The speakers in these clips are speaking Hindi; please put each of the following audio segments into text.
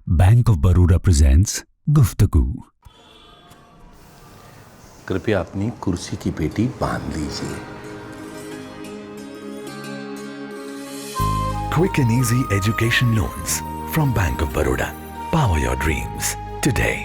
बैंक ऑफ बड़ौदा प्रेजेंट्स गुफ्तगू। कृपया अपनी कुर्सी की पेटी बांध लीजिए। Quick and easy education loans from Bank of Baroda. Power your dreams today.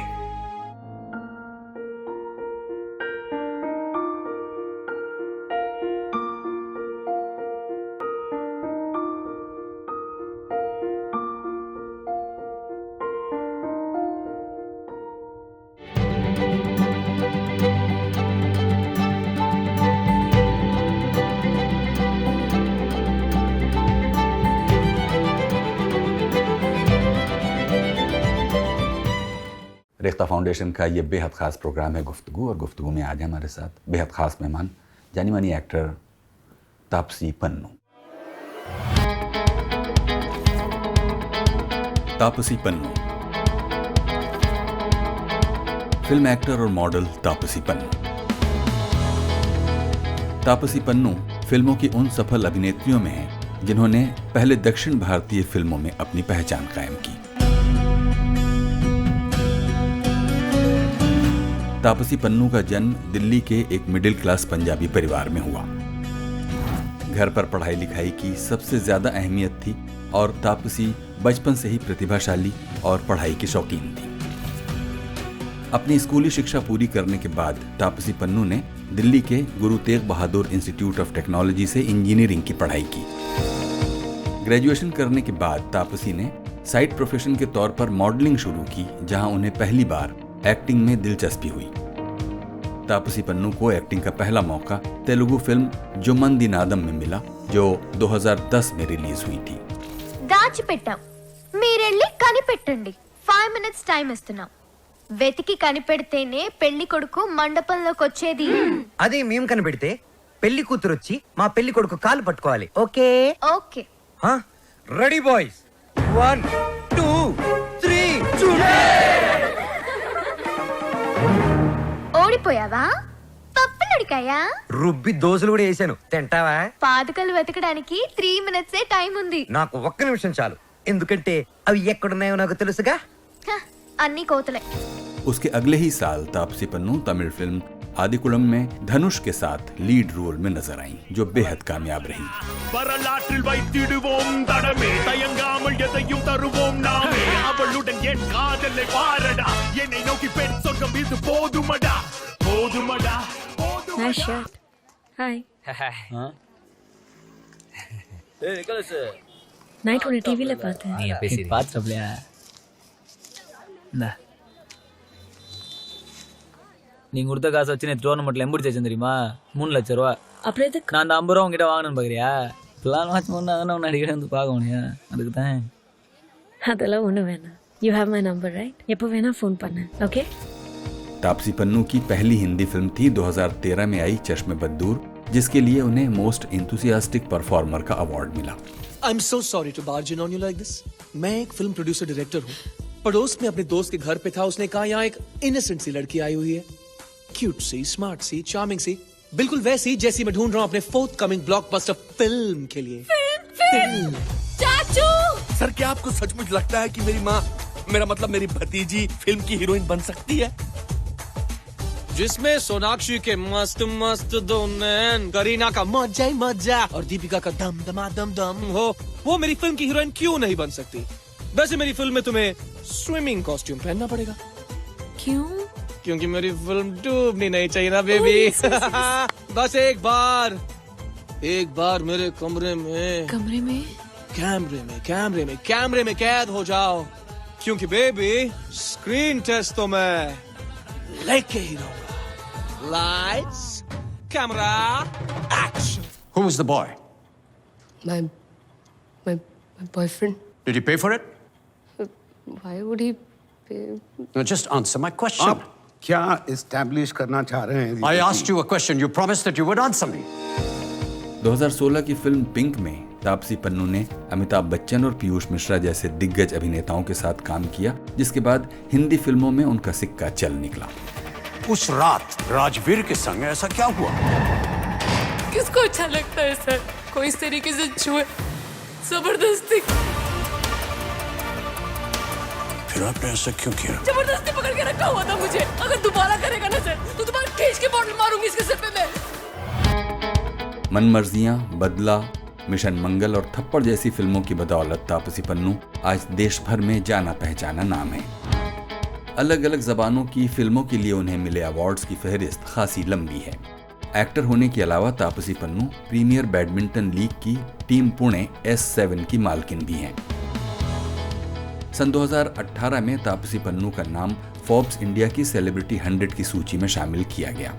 Rekhta foundation का ये बेहद ख़ास प्रोग्राम है गुफ्तगू, और गुफ्तगू में आज हमारे साथ बेहद ख़ास मेहमान जानी मानी actor Taapsee Pannu. Taapsee Pannu, film actor और मॉडल तापसी पन्नू। तापसी पन्नू फिल्मों की उन सफल अभिनेत्रियों में हैं जिन्होंने पहले दक्षिण भारतीय फिल्मों में अपनी पहचान कायम की। तापसी पन्नू का जन्म दिल्ली के एक मिडिल क्लास पंजाबी परिवार में हुआ। घर पर पढ़ाई लिखाई की सबसे ज्यादा अहमियत थी और तापसी बचपन से ही प्रतिभाशाली और पढ़ाई की शौकीन थी। अपनी स्कूली शिक्षा पूरी करने के बाद तापसी पन्नू ने दिल्ली के Guru Tegh Bahadur institute of technology से इंजीनियरिंग की पढ़ाई की। ग्रेजुएशन करने के बाद तापसी ने साइड प्रोफेशन के तौर पर मॉडलिंग शुरू की, जहां उन्हें पहली बार एक्टिंग में दिलचस्पी हुई। तापसी पन्नू को एक्टिंग का पहला मौका तेलुगु फिल्म जुम्मंदी नादम में मिला, जो 2010 में रिलीज हुई थी। దాచిపెట్టాం మీరెళ్ళి కనిపెట్టండి 5 minutes టైం ఇస్తున్నాం వెతికి కనిపెడితేనే పెళ్లి కొడుకు మండపంలోకి వచ్చేది అది మేము కనిపెడితే పెళ్లి కూతురు వచ్చి మా పెళ్లి కొడుకు కాలు పట్టుకోవాలి ఓకే ఓకే రెడీ బాయ్స్ 1 2 3 ఓడిపోయావా పప్పులడికాయా రుబ్బి దోశలు కూడా వేసాను తింటావా పాదుకలు వెతకడానికి 3 minutes టైం ఉంది నాకు ఒక్క నిమిషం చాలు ఎందుకంటే అవి ఎక్కడున్నాయో నాకు తెలుసుగా అన్ని కోతలే। उसके अगले ही साल तापसी पन्नू तमिल फिल्म आदिकुलम में धनुष के साथ लीड रोल में नजर आईं, जो बेहद कामयाब रही। வரலாற்றில் வைத்திடுவோம் தடமே தயங்காமல் எதையும் தருவோம் நாமே அவளுடன் என் காதலை பாரடா என்னை நோக்கி பெண் சொர்க்கம் இது போதுமடா போதுமடா Nice shirt. Hi. நைட் உன்னை டிவில பார்த்தேன். நீ பேசி பாத்துறப்லையா நீங்க கொடுத்த காசை வச்சு நேற்று டோர்னமெண்ட்ல எம்படி ஜெயிச்சேன் தெரியுமா? 3 லட்சம் ரூபா. அப்புறம் எதுக்கு நான் அந்த 50 ரூபா உங்ககிட்ட வாங்கணும்னு பாக்குறியா? பிளான் வாட்ச் பண்ணா உன்னை அடிக்கடி வந்து பார்க்க முடியும், அதுக்கு தான். அதெல்லாம் ஒன்றும் வேணாம். You have my number right? எப்போ வேணா ஃபோன் பண்ணு, ओके? तापसी पन्नू की पहली हिंदी फिल्म थी 2013 में आई चश्मे बद्दूर, जिसके लिए उन्हें मोस्ट इंथुसियास्टिक परफॉर्मर का अवार्ड मिला। I'm so sorry to barge in on you like this. मैं एक फिल्म प्रोड्यूसर डायरेक्टर हूँ। पड़ोस में अपने दोस्त के घर पे था, उसने कहा यहाँ एक इनोसेंट सी लड़की आई हुई है, क्यूट सी, स्मार्ट सी, चार्मिंग सी, बिल्कुल वैसी जैसी मैं ढूंढ रहा हूँ अपने फोर्थ कमिंग ब्लॉकबस्टर फिल्म के लिए। फिल्म। चाचू सर, क्या आपको सचमुच लगता है कि मेरी माँ, मेरा मतलब मेरी भतीजी फिल्म की हीरोइन बन सकती है? जिसमें सोनाक्षी के मस्त मस्त दो नैन, करीना का मजा ही मजा और दीपिका का दम दमा दम दम हो, वो मेरी फिल्म की हीरोइन क्यों नहीं बन सकती? वैसे मेरी फिल्म में तुम्हें स्विमिंग कॉस्ट्यूम पहनना पड़ेगा। क्यों? क्योंकि मेरी फिल्म डूबनी नहीं चाहिए ना बेबी। बस एक बार मेरे कैमरे में कैद हो जाओ, क्योंकि बेबी स्क्रीन टेस्ट तो मैं लेके ही रहूंगा। Lights, camera, action. Who was the boy? My boyfriend. Did he pay for it? Why would he pay? No, just answer my question. आप क्या एस्टैब्लिश करना चाह रहे हैं? I asked you a question. You promised that you would answer me. 2016 की फिल्म पिंक में तापसी पन्नू ने अमिताभ बच्चन और पीयूष मिश्रा जैसे दिग्गज अभिनेताओं के साथ काम किया, जिसके बाद हिंदी फिल्मों में उनका सिक्का चल निकला। उस रात राजवीर के संग ऐसा क्या हुआ? किसको अच्छा लगता है सर कोई इस तरीके से छुए जबरदस्ती? रहा है, आपने ऐसा क्यों किया? जबरदस्ती पकड़ के रखा हुआ था मुझे। अगर दोबारा करेगा ना सर तो तुम्हारे केज के बॉटल मारूंगी इसके सिर पे मैं। मनमर्जियां, बदला, मिशन मंगल और थप्पड़ जैसी फिल्मों की बदौलत तापसी पन्नू आज देश भर में जाना पहचाना नाम है। अलग अलग जबानों की फिल्मों के लिए उन्हें मिले अवार्ड्स की फहरिस्त खासी लंबी है। एक्टर होने के अलावा Taapsee Pannu premier badminton league की टीम पुणे S7 की मालकिन भी हैं। सन 2018 में तापसी पन्नू का नाम फोर्ब्स इंडिया की सेलिब्रिटी 100 की सूची में शामिल किया गया।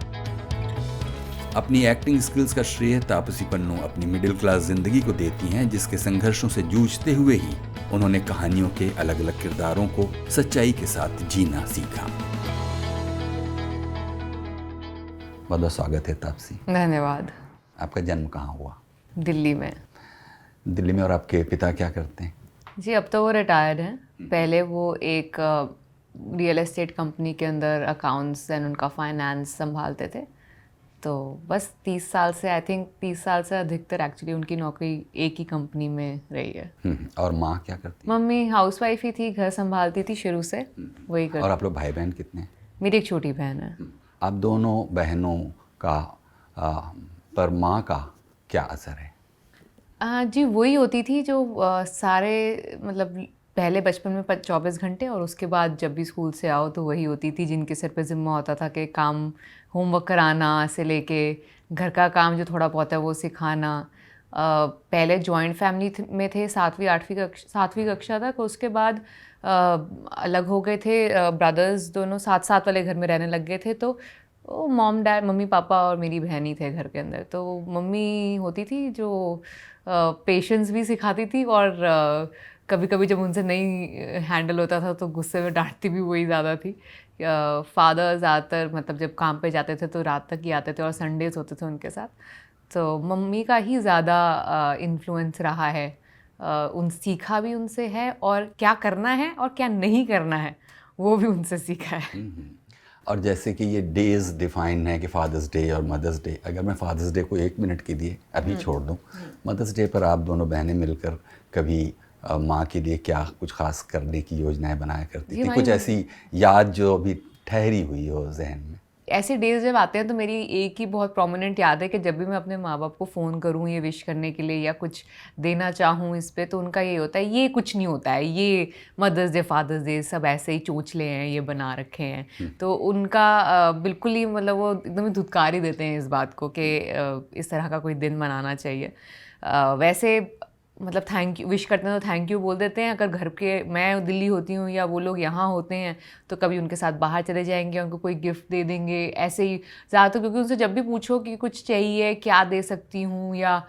अपनी एक्टिंग स्किल्स का श्रेय तापसी पन्नू अपनी मिडिल क्लास जिंदगी को देती हैं, जिसके संघर्षों से जूझते हुए ही उन्होंने कहानियों के अलग अलग किरदारों को सच्चाई के साथ जीना सीखा। बहुत बहुत स्वागत है तापसी। धन्यवाद। आपका जन्म कहाँ हुआ? दिल्ली में। दिल्ली में। और आपके पिता क्या करते हैं? जी अब तो वो रिटायर्ड हैं। पहले वो एक रियल एस्टेट कंपनी के अंदर अकाउंट्स एंड उनका फाइनेंस संभालते थे। तो बस 30 साल से, आई थिंक 30 साल से अधिकतर एक्चुअली उनकी नौकरी एक ही कंपनी में रही है। और माँ क्या करती? मम्मी हाउसवाइफ ही थी, घर संभालती थी शुरू से, वही करती। और आप लोग भाई बहन कितने हैं? मेरी एक छोटी बहन है। आप दोनों बहनों का पर माँ का क्या असर है? जी वही होती थी जो सारे मतलब पहले बचपन में 24 घंटे और उसके बाद जब भी स्कूल से आओ तो वही होती थी जिनके सिर पे ज़िम्मा होता था कि काम होमवर्क कराना से लेके घर का काम जो थोड़ा बहुत है वो सिखाना। पहले जॉइंट फैमिली में थे, 7वीं कक्षा तक। उसके बाद अलग हो गए थे, ब्रदर्स दोनों साथ साथ वाले घर में रहने लग गए थे। तो मॉम डैड, मम्मी पापा और मेरी बहन ही थे घर के अंदर। तो मम्मी होती थी जो पेशेंस भी सिखाती थी और कभी कभी जब उनसे नहीं हैंडल होता था तो गुस्से में डांटती भी वही ज़्यादा थी। फादर ज़्यादातर मतलब जब काम पे जाते थे तो रात तक ही आते थे और संडेज़ होते थे उनके साथ। तो मम्मी का ही ज़्यादा इन्फ्लुएंस रहा है। सीखा भी उनसे है और क्या करना है और क्या नहीं करना है वो भी उनसे सीखा है। और जैसे कि ये डेज डिफाइन है कि फादर्स डे और मदर्स डे, अगर मैं फादर्स डे को 1 मिनट के लिए अभी छोड़ दूं, मदर्स डे पर आप दोनों बहनें मिलकर कभी माँ के लिए क्या कुछ खास करने की योजनाएं बनाया करती थी? कुछ ऐसी याद जो अभी ठहरी हुई हो जहन में? ऐसे डेज जब आते हैं तो मेरी एक ही बहुत प्रोमिनेंट याद है कि जब भी मैं अपने माँ बाप को फ़ोन करूँ ये विश करने के लिए या कुछ देना चाहूँ इस पे, तो उनका ये होता है ये कुछ नहीं होता है, ये मदर्स डे फादर्स डे सब ऐसे ही चोचले हैं, ये बना रखे हैं। तो उनका बिल्कुल ही मतलब वो एकदम ही धुतकार ही देते हैं इस बात को कि इस तरह का कोई दिन मनाना चाहिए। वैसे मतलब थैंक यू विश करते हैं तो थैंक यू बोल देते हैं। अगर घर के मैं दिल्ली होती हूँ या वो लोग यहाँ होते हैं तो कभी उनके साथ बाहर चले जाएंगे, उनको कोई गिफ्ट दे देंगे ऐसे ही ज़्यादातर। क्योंकि उनसे जब भी पूछो कि कुछ चाहिए क्या दे सकती हूँ, या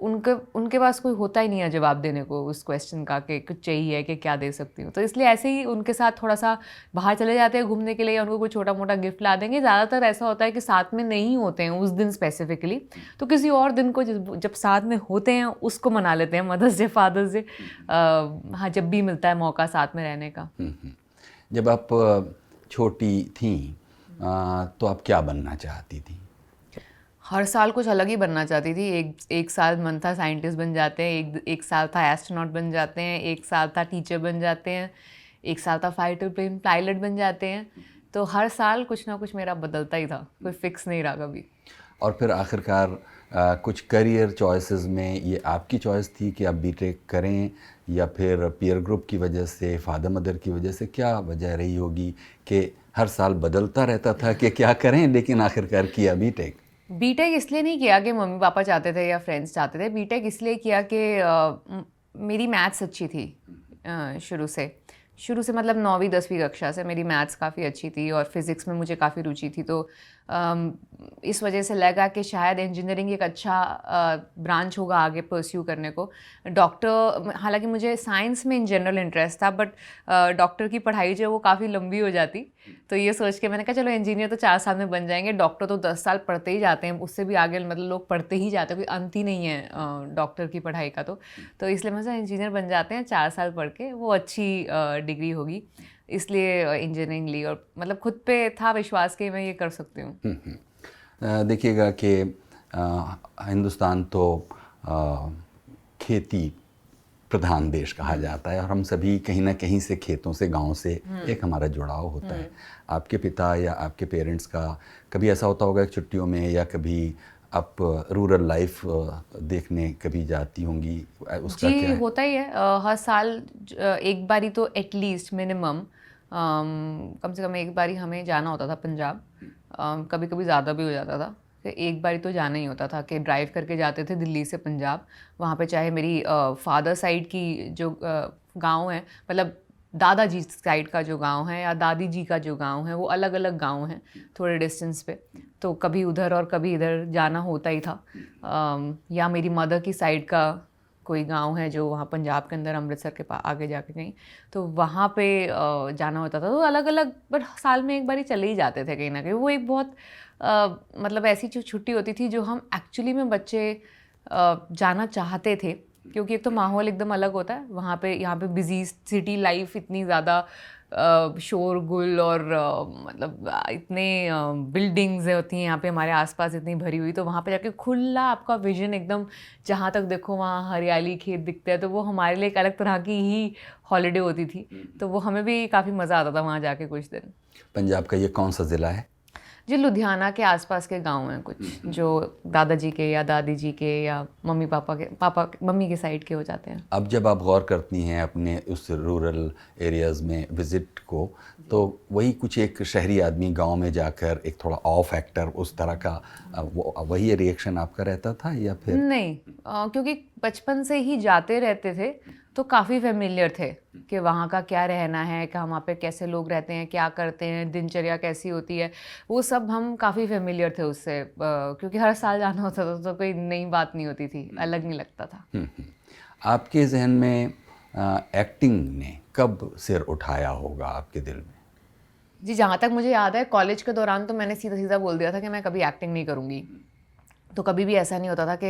उनके पास कोई होता ही नहीं है जवाब देने को उस क्वेश्चन का कि कुछ चाहिए कि क्या दे सकती हूँ। तो इसलिए ऐसे ही उनके साथ थोड़ा सा बाहर चले जाते हैं घूमने के लिए या उनको कोई छोटा मोटा गिफ्ट ला देंगे। ज़्यादातर ऐसा होता है कि साथ में नहीं होते हैं उस दिन स्पेसिफिकली, तो किसी और दिन को जब साथ में होते हैं उसको मना लेते हैं, मदर्स डे फादर्स डे। हाँ जब भी मिलता है मौका साथ में रहने का। जब आप छोटी थी तो आप क्या बनना चाहती थी? हर साल कुछ अलग ही बनना चाहती थी। एक साल मन था साइंटिस्ट बन जाते हैं, एक साल था एस्ट्रोनॉट बन जाते हैं, एक साल था टीचर बन जाते हैं, एक साल था फाइटर प्लेन पायलट बन जाते हैं। तो हर साल कुछ ना कुछ मेरा बदलता ही था, कोई फिक्स नहीं रहा कभी। और फिर आखिरकार कुछ करियर चॉइसेस में ये आपकी चॉइस थी कि आप बीटेक करें, या फिर पीयर ग्रुप की वजह से, फादर मदर की वजह से, क्या वजह रही होगी कि हर साल बदलता रहता था कि क्या करें, लेकिन आखिरकार किया बीटेक? बीटेक इसलिए नहीं किया कि मम्मी पापा चाहते थे या फ्रेंड्स चाहते थे। बीटेक इसलिए किया कि मेरी मैथ्स अच्छी थी शुरू से मतलब 9वीं 10वीं कक्षा से मेरी मैथ्स काफ़ी अच्छी थी और फिज़िक्स में मुझे काफ़ी रुचि थी। तो इस वजह से लगा कि शायद इंजीनियरिंग एक अच्छा ब्रांच होगा आगे परस्यू करने को। डॉक्टर, हालांकि मुझे साइंस में इन जनरल इंटरेस्ट था, बट डॉक्टर की पढ़ाई जो है वो काफ़ी लंबी हो जाती। तो ये सोच के मैंने कहा चलो इंजीनियर तो 4 साल में बन जाएंगे, डॉक्टर तो 10 साल पढ़ते ही जाते हैं, उससे भी आगे मतलब लोग पढ़ते ही जाते हैं, कोई अंत ही नहीं है डॉक्टर की पढ़ाई का। तो इसलिए मैं इंजीनियर बन जाते हैं 4 साल पढ़ के, वो अच्छी डिग्री होगी, इसलिए इंजीनियरिंग ली। और मतलब खुद पे था विश्वास कि मैं ये कर सकती हूँ। देखिएगा कि हिंदुस्तान तो खेती प्रधान देश कहा जाता है और हम सभी कहीं ना कहीं से खेतों से गांव से एक हमारा जुड़ाव होता है। आपके पिता या आपके पेरेंट्स का कभी ऐसा होता होगा कि छुट्टियों में या कभी आप रूरल लाइफ देखने कभी जाती होंगी, उसका जी क्या है? होता ही है। हर साल एक बारी तो एटलीस्ट मिनिमम कम से कम एक बारी हमें जाना होता था पंजाब। कभी कभी ज़्यादा भी हो जाता था कि एक बारी तो जाना ही होता था कि ड्राइव करके जाते थे दिल्ली से पंजाब। वहाँ पे चाहे मेरी फादर साइड की जो गांव है, मतलब दादाजी साइड का जो गांव है या दादी जी का जो गांव है, वो अलग अलग गांव हैं थोड़े डिस्टेंस पे, तो कभी उधर और कभी इधर जाना होता ही था। या मेरी मदर की साइड का कोई गांव है जो वहाँ पंजाब के अंदर अमृतसर के पास आगे जाके कहीं, तो वहाँ पे जाना होता था। तो अलग अलग बट साल में एक बार ही चले ही जाते थे कहीं ना कहीं। वो एक बहुत मतलब ऐसी जो छुट्टी होती थी जो हम एक्चुअली में बच्चे जाना चाहते थे, क्योंकि एक तो माहौल एकदम अलग होता है वहाँ पे। यहाँ पे बिजी सिटी लाइफ इतनी ज़्यादा शोरगुल और मतलब इतने बिल्डिंग्स होती हैं यहाँ पे हमारे आसपास इतनी भरी हुई, तो वहाँ पे जाके खुला आपका विजन एकदम, जहाँ तक देखो वहाँ हरियाली खेत दिखते हैं, तो वो हमारे लिए एक अलग तरह की ही हॉलीडे होती थी। तो वो हमें भी काफ़ी मज़ा आता था वहाँ जाके कुछ दिन। पंजाब का ये कौन सा ज़िला है? जो लुधियाना के आसपास के गांव हैं कुछ, जो दादाजी के या दादी जी के या पापा मम्मी के साइड के हो जाते हैं। अब जब आप गौर करती हैं अपने उस रूरल एरियाज़ में विज़िट को, तो वही कुछ एक शहरी आदमी गांव में जाकर एक थोड़ा ऑफ एक्टर उस तरह का वही रिएक्शन आपका रहता था या फिर नहीं? क्योंकि बचपन से ही जाते रहते थे तो काफ़ी फेमिलियर थे कि वहाँ का क्या रहना है, कि वहाँ पे कैसे लोग रहते हैं, क्या करते हैं, दिनचर्या कैसी होती है, वो सब हम काफ़ी फेमिलियर थे उससे। क्योंकि हर साल जाना होता था तो कोई नई बात नहीं होती थी, अलग नहीं लगता था। आपके जहन में एक्टिंग ने कब सिर उठाया होगा आपके दिल में? जी जहाँ तक मुझे याद है कॉलेज के दौरान तो मैंने सीधा सीधा बोल दिया था कि मैं कभी एक्टिंग नहीं करूँगी। तो कभी भी ऐसा नहीं होता था कि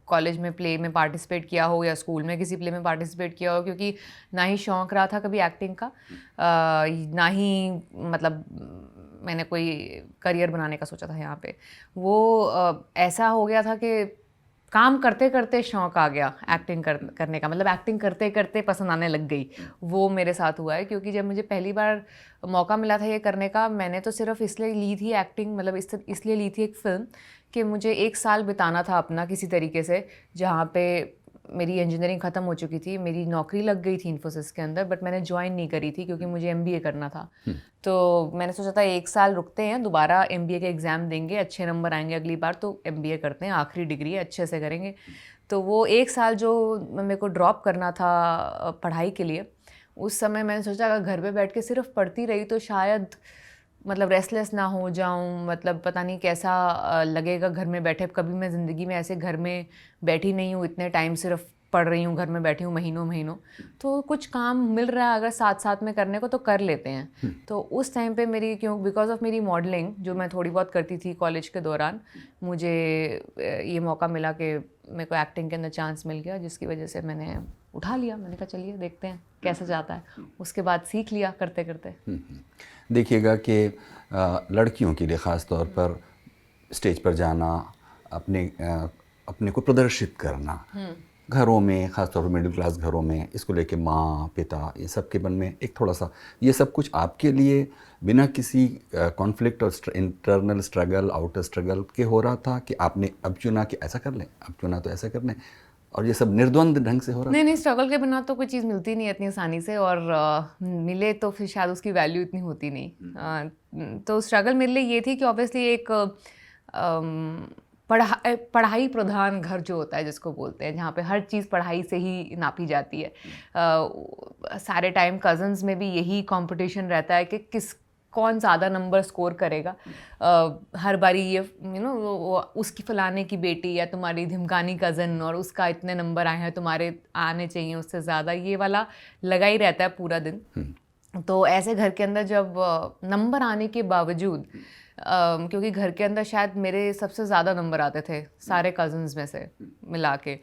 कॉलेज में प्ले में पार्टिसिपेट किया हो या स्कूल में किसी प्ले में पार्टिसिपेट किया हो, क्योंकि ना ही शौक़ रहा था कभी एक्टिंग का, ना ही मतलब मैंने कोई करियर बनाने का सोचा था यहाँ पे। वो ऐसा हो गया था कि काम करते करते शौक़ आ गया एक्टिंग करने का, मतलब एक्टिंग करते करते पसंद आने लग गई। वो मेरे साथ हुआ है, क्योंकि जब मुझे पहली बार मौका मिला था ये करने का, मैंने तो सिर्फ इसलिए ली थी एक्टिंग, मतलब इसलिए ली थी एक फ़िल्म कि मुझे 1 साल बिताना था अपना किसी तरीके से, जहाँ पे मेरी इंजीनियरिंग ख़त्म हो चुकी थी, मेरी नौकरी लग गई थी इन्फोसिस के अंदर, बट मैंने ज्वाइन नहीं करी थी क्योंकि मुझे MBA करना था। तो मैंने सोचा था 1 साल रुकते हैं, दोबारा MBA के एग्ज़ाम देंगे, अच्छे नंबर आएंगे अगली बार तो MBA करते हैं, आखिरी डिग्री है, अच्छे से करेंगे। तो वो 1 साल जो मेरे को ड्रॉप करना था पढ़ाई के लिए, उस समय मैंने सोचा अगर घर पे बैठ के सिर्फ पढ़ती रही तो शायद मतलब रेस्टलेस ना हो जाऊं, मतलब पता नहीं कैसा लगेगा घर में बैठे। कभी मैं ज़िंदगी में ऐसे घर में बैठी नहीं हूँ इतने टाइम, सिर्फ पढ़ रही हूँ, घर में बैठी हूँ महीनों, तो कुछ काम मिल रहा है अगर साथ साथ में करने को तो कर लेते हैं। तो उस टाइम पे मेरी बिकॉज ऑफ मेरी मॉडलिंग जो मैं थोड़ी बहुत करती थी कॉलेज के दौरान, मुझे ये मौका मिला कि मेरे को एक्टिंग के अंदर चांस मिल गया, जिसकी वजह से मैंने उठा लिया। मैंने कहा चलिए देखते हैं कैसा जाता है। उसके बाद सीख लिया करते करते। देखिएगा कि लड़कियों के लिए ख़ास तौर पर स्टेज पर जाना, अपने को प्रदर्शित करना, घरों में ख़ास तौर पर मिडिल क्लास घरों में, इसको लेके माँ पिता ये सब के मन में एक थोड़ा सा ये सब कुछ आपके लिए बिना किसी कॉन्फ्लिक्ट और इंटरनल स्ट्रगल आउटर स्ट्रगल के हो रहा था कि आपने अब चुना कि ऐसा कर लें, अब चुना तो ऐसा कर लें, और ये सब निर्द्वंद ढंग से हो रहा? नहीं, स्ट्रगल के बिना तो कोई चीज़ मिलती नहीं है इतनी आसानी से, और मिले तो फिर शायद उसकी वैल्यू इतनी होती नहीं। तो स्ट्रगल मेरे लिए ये थी कि ऑब्वियसली एक पढ़ाई प्रधान घर जो होता है जिसको बोलते हैं, जहाँ पे हर चीज़ पढ़ाई से ही नापी जाती है। सारे टाइम कज़न्स में भी यही कंपटीशन रहता है कि कौन ज़्यादा नंबर स्कोर करेगा। हर बारी ये उसकी फलाने की बेटी या तुम्हारी धिमकानी कज़न और उसका इतने नंबर आए हैं, तुम्हारे आने चाहिए उससे ज़्यादा, ये वाला लगा ही रहता है पूरा दिन। तो ऐसे घर के अंदर जब नंबर आने के बावजूद, क्योंकि घर के अंदर शायद मेरे सबसे ज़्यादा नंबर आते थे सारे कज़न्स में से मिला के,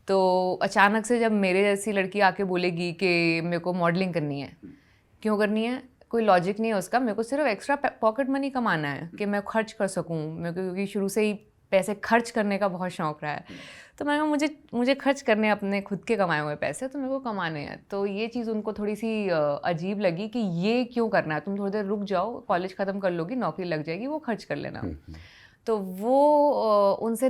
तो अचानक से जब मेरे जैसी लड़की आके बोलेगी कि मेरे को मॉडलिंग करनी है, क्यों करनी है, कोई लॉजिक नहीं है उसका, मेरे को सिर्फ एक्स्ट्रा पॉकेट मनी कमाना है कि मैं खर्च कर सकूं। मेरे को क्योंकि शुरू से ही पैसे खर्च करने का बहुत शौक़ रहा है। तो मैंने कहा मुझे खर्च करने अपने खुद के कमाए हुए पैसे, तो मेरे को कमाने हैं। तो ये चीज़ उनको थोड़ी सी अजीब लगी कि ये क्यों करना है, तुम थोड़ी देर रुक जाओ, कॉलेज ख़त्म कर लोगी, नौकरी लग जाएगी, वो खर्च कर लेना। तो वो उन्हें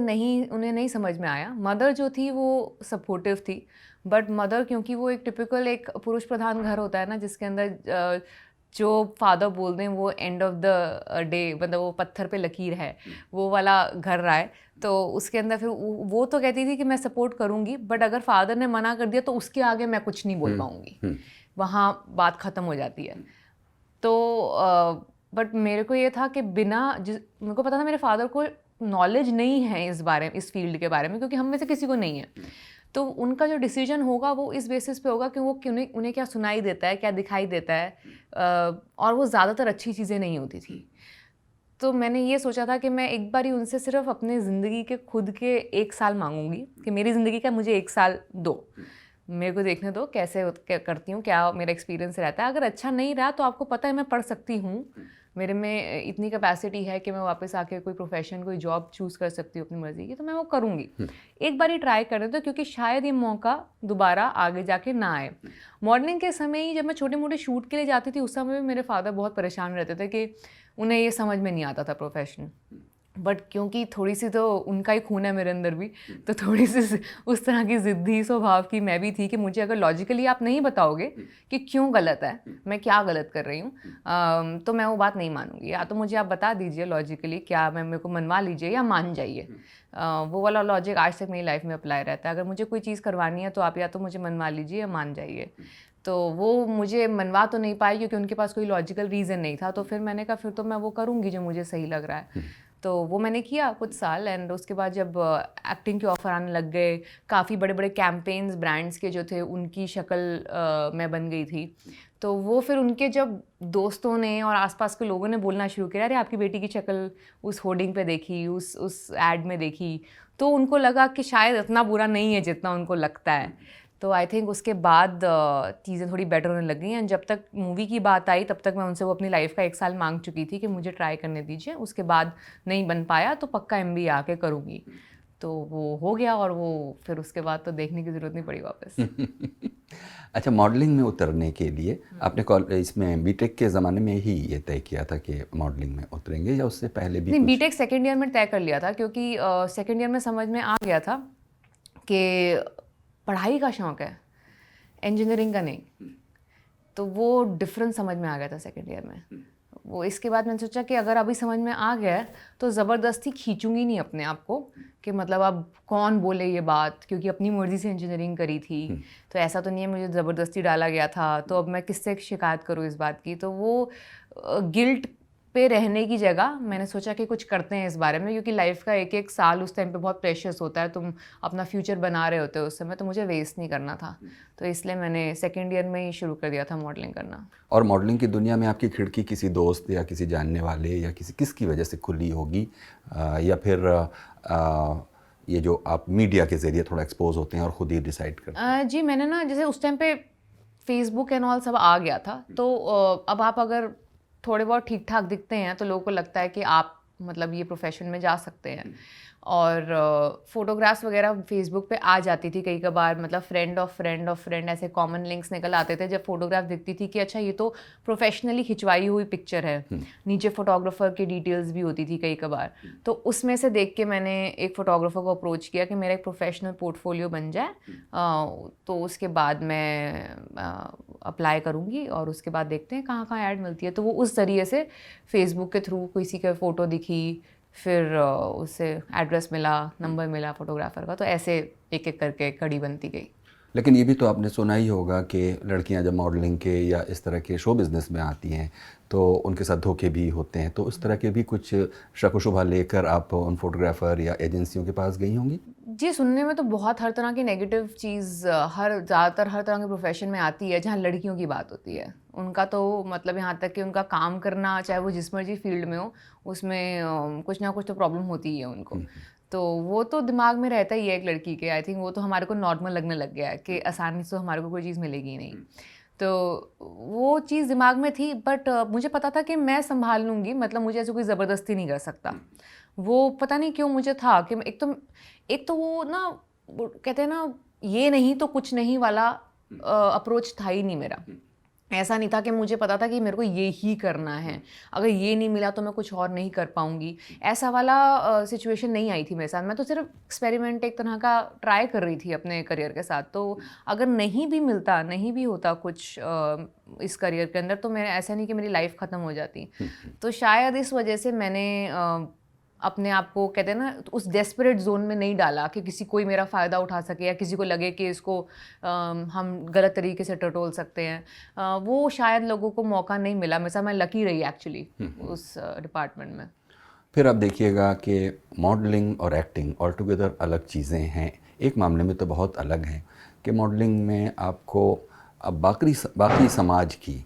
नहीं समझ में आया। मदर जो थी वो सपोर्टिव थी, बट मदर क्योंकि वो एक टिपिकल एक पुरुष प्रधान घर होता है ना, जिसके अंदर जो फादर बोल दें वो एंड ऑफ द डे, मतलब वो पत्थर पे लकीर है, वो वाला घर रहा है। तो उसके अंदर फिर वो तो कहती थी कि मैं सपोर्ट करूँगी, बट अगर फादर ने मना कर दिया तो उसके आगे मैं कुछ नहीं बोल पाऊँगी, वहाँ बात ख़त्म हो जाती है। तो बट मेरे को ये था कि मेरे को पता था मेरे फादर को नॉलेज नहीं है इस फील्ड के बारे में, क्योंकि हम में से किसी को नहीं है। तो उनका जो डिसीजन होगा वो इस बेसिस पे होगा कि वो उन्हें क्या सुनाई देता है, क्या दिखाई देता है, और वो ज़्यादातर अच्छी चीज़ें नहीं होती थी। तो मैंने ये सोचा था कि मैं एक बारी उनसे सिर्फ अपने ज़िंदगी के खुद के 1 साल मांगूंगी कि मेरी ज़िंदगी का मुझे 1 साल दो, मेरे को देखने दो कैसे करती हूँ, क्या मेरा एक्सपीरियंस रहता है। अगर अच्छा नहीं रहा तो आपको पता है मैं पढ़ सकती हूँ, मेरे में इतनी कैपेसिटी है कि मैं वापस आके कोई प्रोफेशन, कोई जॉब चूज़ कर सकती हूँ अपनी मर्ज़ी की, तो मैं वो करूँगी। एक बार ही ट्राई करने दो, क्योंकि शायद ये मौका दोबारा आगे जाके ना आए। मॉडलिंग के समय ही जब मैं छोटे मोटे शूट के लिए जाती थी, उस समय भी मेरे फादर बहुत परेशान रहते थे कि उन्हें ये समझ में नहीं आता था प्रोफेशन। बट क्योंकि थोड़ी सी तो उनका ही खून है मेरे अंदर भी, तो थोड़ी सी उस तरह की ज़िद्दी स्वभाव की मैं भी थी कि मुझे अगर लॉजिकली आप नहीं बताओगे कि क्यों गलत है, मैं क्या गलत कर रही हूँ, तो मैं वो बात नहीं मानूंगी। या तो मुझे आप बता दीजिए लॉजिकली क्या, मेरे को मनवा लीजिए या मान जाइए। वो वाला लॉजिक आज तक मेरी लाइफ में अप्लाई रहता है। अगर मुझे कोई चीज़ करवानी है तो आप या तो मुझे मनवा लीजिए या मान जाइए। तो वो मुझे मनवा तो नहीं पाई क्योंकि उनके पास कोई लॉजिकल रीज़न नहीं था। तो फिर मैंने कहा फिर तो मैं वो करूँगी जो मुझे सही लग रहा है। तो वो मैंने किया कुछ साल, एंड उसके बाद जब एक्टिंग के ऑफ़र आने लग गए, काफ़ी बड़े बड़े कैंपेन्स ब्रांड्स के जो थे उनकी शक्ल मैं बन गई थी। तो वो फिर उनके जब दोस्तों ने और आसपास के लोगों ने बोलना शुरू किया, अरे आपकी बेटी की शक्ल उस होर्डिंग पे देखी, उस एड में देखी, तो उनको लगा कि शायद इतना बुरा नहीं है जितना उनको लगता है। तो आई थिंक उसके बाद चीज़ें थोड़ी बेटर होने लग गई हैं। जब तक मूवी की बात आई तब तक मैं उनसे वो अपनी लाइफ का 1 साल मांग चुकी थी कि मुझे ट्राई करने दीजिए। उसके बाद नहीं बन पाया तो पक्का MBA आके करूँगी। तो वो हो गया, और वो फिर उसके बाद तो देखने की ज़रूरत नहीं पड़ी वापस। अच्छा, मॉडलिंग में उतरने के लिए आपने इसमें बीटेक के ज़माने में ही ये तय किया था कि मॉडलिंग में उतरेंगे, या उससे पहले भी? नहीं, बीटेक सेकेंड ईयर में तय कर लिया था, क्योंकि सेकेंड ईयर में समझ में आ गया था कि पढ़ाई का शौक़ है, इंजीनियरिंग का नहीं। तो वो डिफरेंस समझ में आ गया था सेकेंड ईयर में। वो इसके बाद मैंने सोचा कि अगर अभी समझ में आ गया है तो ज़बरदस्ती खींचूंगी नहीं अपने आप को, कि मतलब अब कौन बोले ये बात, क्योंकि अपनी मर्ज़ी से इंजीनियरिंग करी थी। तो ऐसा तो नहीं है मुझे ज़बरदस्ती डाला गया था, तो अब मैं किससे शिकायत करूँ इस बात की। तो वो गिल्ट पे रहने की जगह मैंने सोचा कि कुछ करते हैं इस बारे में, क्योंकि लाइफ का एक एक साल उस टाइम पे बहुत प्रेशियस होता है, तुम अपना फ्यूचर बना रहे होते हो उस समय, तो मुझे वेस्ट नहीं करना था। तो इसलिए मैंने सेकेंड ईयर में ही शुरू कर दिया था मॉडलिंग करना। और मॉडलिंग की दुनिया में आपकी खिड़की किसी दोस्त या किसी जानने वाले या किसकी वजह से खुली होगी, या फिर ये जो आप मीडिया के ज़रिए थोड़ा एक्सपोज होते हैं और ख़ुद ही डिसाइड करते हैं? जी, मैंने ना जैसे उस टाइम पे फेसबुक एंड ऑल सब आ गया था, तो अब आप अगर थोड़े बहुत ठीक ठाक दिखते हैं तो लोगों को लगता है कि आप मतलब ये प्रोफेशन में जा सकते हैं। और फोटोग्राफ्स वगैरह फेसबुक पे आ जाती थी कई कबार, मतलब friend of friend of friend ऐसे कॉमन लिंक्स निकल आते थे जब फोटोग्राफ दिखती थी कि अच्छा ये तो प्रोफेशनली खिंचवाई हुई पिक्चर है, नीचे फोटोग्राफर की डिटेल्स भी होती थी कई कबार। तो उसमें से देख के मैंने एक फ़ोटोग्राफर को अप्रोच किया कि मेरा एक प्रोफेशनल पोर्टफोलियो बन जाए, तो उसके बाद मैं अप्लाई करूँगी और उसके बाद देखते हैं कहाँ कहाँ ऐड मिलती है। तो वो उस ज़रिए से फेसबुक के थ्रू किसी का फ़ोटो दिखी, फिर उससे एड्रेस मिला, नंबर मिला फोटोग्राफर का, तो ऐसे एक एक करके कड़ी बनती गई। लेकिन ये भी तो आपने सुना ही होगा कि लड़कियां जब मॉडलिंग के या इस तरह के शो बिज़नेस में आती हैं तो उनके साथ धोखे भी होते हैं। तो उस तरह के भी कुछ शक व शुबा लेकर आप उन फोटोग्राफ़र या एजेंसियों के पास गई होंगी? जी, सुनने में तो बहुत हर तरह की नेगेटिव चीज़ ज़्यादातर हर तरह के प्रोफेशन में आती है जहाँ लड़कियों की बात होती है। उनका तो मतलब यहाँ तक कि उनका काम करना, चाहे वो जिस मर्जी फील्ड में हो, उसमें कुछ ना कुछ तो प्रॉब्लम होती ही है उनको। तो वो तो दिमाग में रहता ही है एक लड़की के। आई थिंक वो तो हमारे को नॉर्मल लगने लग गया है कि आसानी से हमारे को कोई चीज़ मिलेगी ही नहीं। तो वो चीज़ दिमाग में थी, बट मुझे पता था कि मैं संभाल लूँगी, मतलब मुझे ऐसे कोई ज़बरदस्ती नहीं कर सकता। वो पता नहीं क्यों मुझे था कि एक तो वो ना वो कहते हैं ना ये नहीं तो कुछ नहीं वाला अप्रोच था ही नहीं मेरा। ऐसा नहीं था कि मुझे पता था कि मेरे को ये ही करना है, अगर ये नहीं मिला तो मैं कुछ और नहीं कर पाऊंगी, ऐसा वाला सिचुएशन नहीं आई थी मेरे साथ। मैं तो सिर्फ एक्सपेरिमेंट एक तरह का ट्राई कर रही थी अपने करियर के साथ। तो अगर नहीं भी मिलता, नहीं भी होता कुछ इस करियर के अंदर, तो मेरा ऐसा नहीं कि मेरी लाइफ ख़त्म हो जाती। तो शायद इस वजह से मैंने अपने आप को कहते हैं ना उस डेस्परेट जोन में नहीं डाला कि किसी कोई मेरा फ़ायदा उठा सके या किसी को लगे कि इसको हम गलत तरीके से टटोल सकते हैं। वो शायद लोगों को मौका नहीं मिला। मेरे साथ मैं लकी रही एक्चुअली उस डिपार्टमेंट में। फिर आप देखिएगा कि मॉडलिंग और एक्टिंग ऑल टुगेदर अलग चीज़ें हैं। एक मामले में तो बहुत अलग है कि मॉडलिंग में आपको अब बाकी समाज की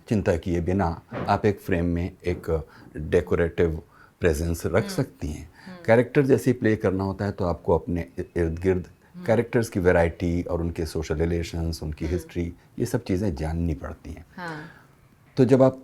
चिंता किए बिना आप एक फ्रेम में एक डेकोरेटिव प्रेजेंस रख सकती हैं। कैरेक्टर जैसे प्ले करना होता है तो आपको अपने इर्द गिर्द कैरेक्टर्स की वैरायटी और उनके सोशल रिलेशंस, उनकी हिस्ट्री, ये सब चीज़ें जाननी पड़ती हैं। तो जब आप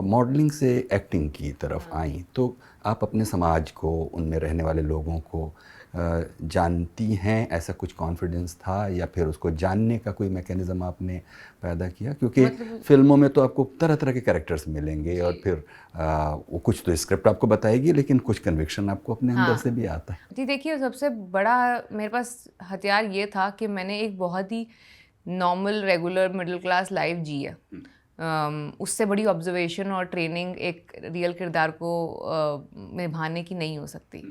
मॉडलिंग से एक्टिंग की तरफ आई तो आप अपने समाज को, उनमें रहने वाले लोगों को जानती हैं, ऐसा कुछ कॉन्फिडेंस था या फिर उसको जानने का कोई मैकेनिज़्म आपने पैदा किया? क्योंकि फिल्मों में तो आपको तरह तरह के कैरेक्टर्स मिलेंगे और फिर वो कुछ तो स्क्रिप्ट आपको बताएगी लेकिन कुछ कन्विक्शन आपको अपने अंदर से भी आता है। जी देखिए, सबसे बड़ा मेरे पास हथियार ये था कि मैंने एक बहुत ही normal regular middle class life जी है। उससे बड़ी ऑब्जर्वेशन और ट्रेनिंग एक रियल किरदार को निभाने की नहीं हो सकती।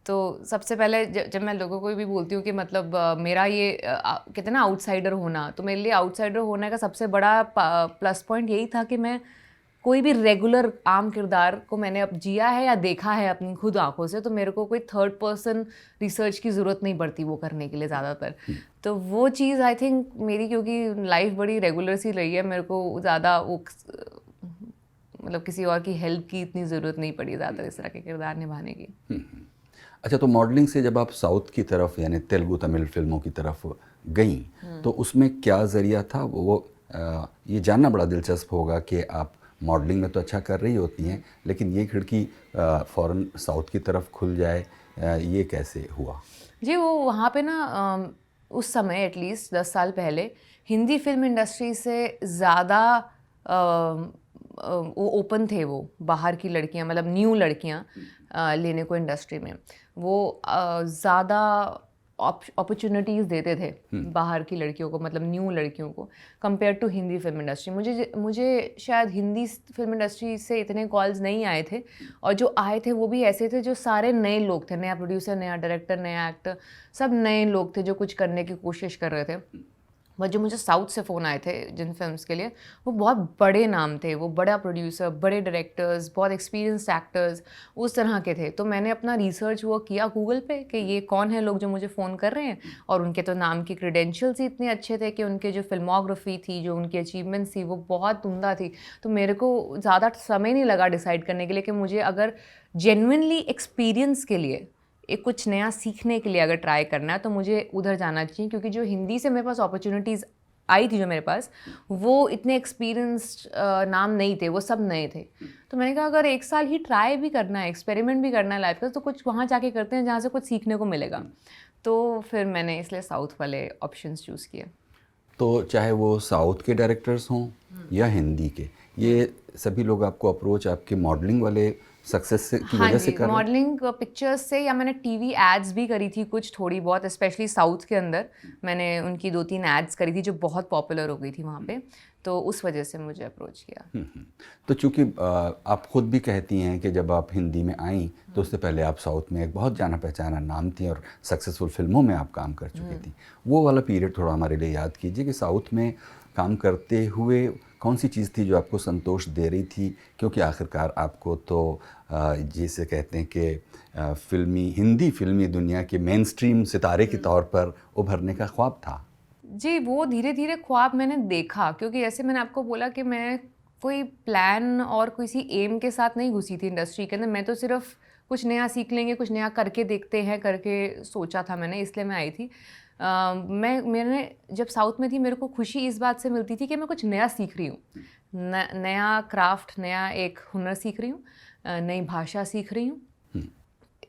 तो सबसे पहले जब मैं लोगों को भी बोलती हूँ कि मतलब मेरा ये कहते हैं ना आउटसाइडर होना, तो मेरे लिए आउटसाइडर होने का सबसे बड़ा प्लस पॉइंट यही था कि मैं कोई भी रेगुलर आम किरदार को मैंने अब जिया है या देखा है अपनी खुद आंखों से, तो मेरे को कोई थर्ड पर्सन रिसर्च की ज़रूरत नहीं पड़ती वो करने के लिए ज़्यादातर। तो वो चीज़ आई थिंक मेरी, क्योंकि लाइफ बड़ी रेगुलर सी रही है, मेरे को ज़्यादा वो मतलब किसी और की हेल्प की इतनी ज़रूरत नहीं पड़ी ज़्यादा इस तरह के किरदार निभाने की। अच्छा, तो मॉडलिंग से जब आप साउथ की तरफ यानी तेलुगु तमिल फिल्मों की तरफ गई तो उसमें क्या ज़रिया था? वो ये जानना बड़ा दिलचस्प होगा कि आप मॉडलिंग में तो अच्छा कर रही होती हैं लेकिन ये खिड़की फ़ौरन साउथ की तरफ खुल जाए, ये कैसे हुआ? जी, वो वहाँ पे ना उस समय एटलीस्ट 10 साल पहले हिंदी फिल्म इंडस्ट्री से ज़्यादा वो ओपन थे वो बाहर की लड़कियाँ, मतलब न्यू लड़कियाँ लेने को इंडस्ट्री में। वो ज़्यादा अपॉर्चुनिटीज़ देते थे बाहर की लड़कियों को, मतलब न्यू लड़कियों को, compare to Hindi film industry. मुझे शायद हिंदी फिल्म इंडस्ट्री से इतने कॉल्स नहीं आए थे, और जो आए थे वो भी ऐसे थे जो सारे नए लोग थे, नया प्रोड्यूसर, नया डायरेक्टर, नया एक्टर, सब नए लोग थे जो कुछ करने की कोशिश कर रहे थे। बट जो मुझे साउथ से फ़ोन आए थे जिन फिल्म्स के लिए, वो बहुत बड़े नाम थे, वो बड़ा प्रोड्यूसर, बड़े डायरेक्टर्स, बहुत एक्सपीरियंस्ड एक्टर्स, उस तरह के थे। तो मैंने अपना रिसर्च वो किया गूगल पे कि ये कौन है लोग जो मुझे फ़ोन कर रहे हैं, और उनके तो नाम की क्रेडेंशियल्स ही इतने अच्छे थे कि उनके जो फिल्मोग्राफी थी, जो उनकी अचीवमेंट्स थी, वो बहुत उम्दा थी। तो मेरे को ज़्यादा समय नहीं लगा डिसाइड करने के लिए कि मुझे अगर जेन्युइनली एक्सपीरियंस के लिए, एक कुछ नया सीखने के लिए अगर ट्राई करना है तो मुझे उधर जाना चाहिए, क्योंकि जो हिंदी से मेरे पास अपॉर्चुनिटीज़ आई थी जो मेरे पास, वो इतने एक्सपीरियंस्ड नाम नहीं थे, वो सब नए थे। तो मैंने कहा अगर 1 साल ही ट्राई भी करना है, एक्सपेरिमेंट भी करना है लाइफ का, तो कुछ वहाँ जाके करते हैं जहाँ से कुछ सीखने को मिलेगा। तो फिर मैंने इसलिए साउथ वाले ऑप्शंस चूज़ किए। तो चाहे वो साउथ के डायरेक्टर्स हों या हिंदी के, ये सभी लोग आपको अप्रोच आपके मॉडलिंग वाले सक्सेस की वजह से कर रहे हैं? मॉडलिंग पिक्चर्स से, या मैंने टीवी एड्स भी करी थी कुछ थोड़ी बहुत, स्पेशली साउथ के अंदर मैंने उनकी 2-3 एड्स करी थी जो बहुत पॉपुलर हो गई थी वहाँ पे, तो उस वजह से मुझे अप्रोच किया। तो चूँकि आप खुद भी कहती हैं कि जब आप हिंदी में आई तो उससे पहले आप साउथ में एक बहुत जाना पहचाना नाम थी और सक्सेसफुल फिल्मों में आप काम कर चुकी थी। वो वाला पीरियड थोड़ा हमारे लिए याद कीजिए कि साउथ में काम करते हुए कौन सी चीज़ थी जो आपको संतोष दे रही थी? क्योंकि आखिरकार आपको तो जिसे कहते हैं कि हिंदी फिल्मी दुनिया के मेन स्ट्रीम सितारे के तौर पर उभरने का ख्वाब था। जी, वो धीरे धीरे ख्वाब मैंने देखा, क्योंकि जैसे मैंने आपको बोला कि मैं कोई प्लान और किसी एम के साथ नहीं घुसी थी इंडस्ट्री के अंदर। मैं तो सिर्फ कुछ नया सीख लेंगे, कुछ नया करके देखते हैं करके सोचा था मैंने, इसलिए मैं आई थी। मैंने जब साउथ में थी मेरे को खुशी इस बात से मिलती थी कि मैं कुछ नया सीख रही हूँ, नया क्राफ्ट, नया एक हुनर सीख रही हूँ, नई भाषा सीख रही हूँ,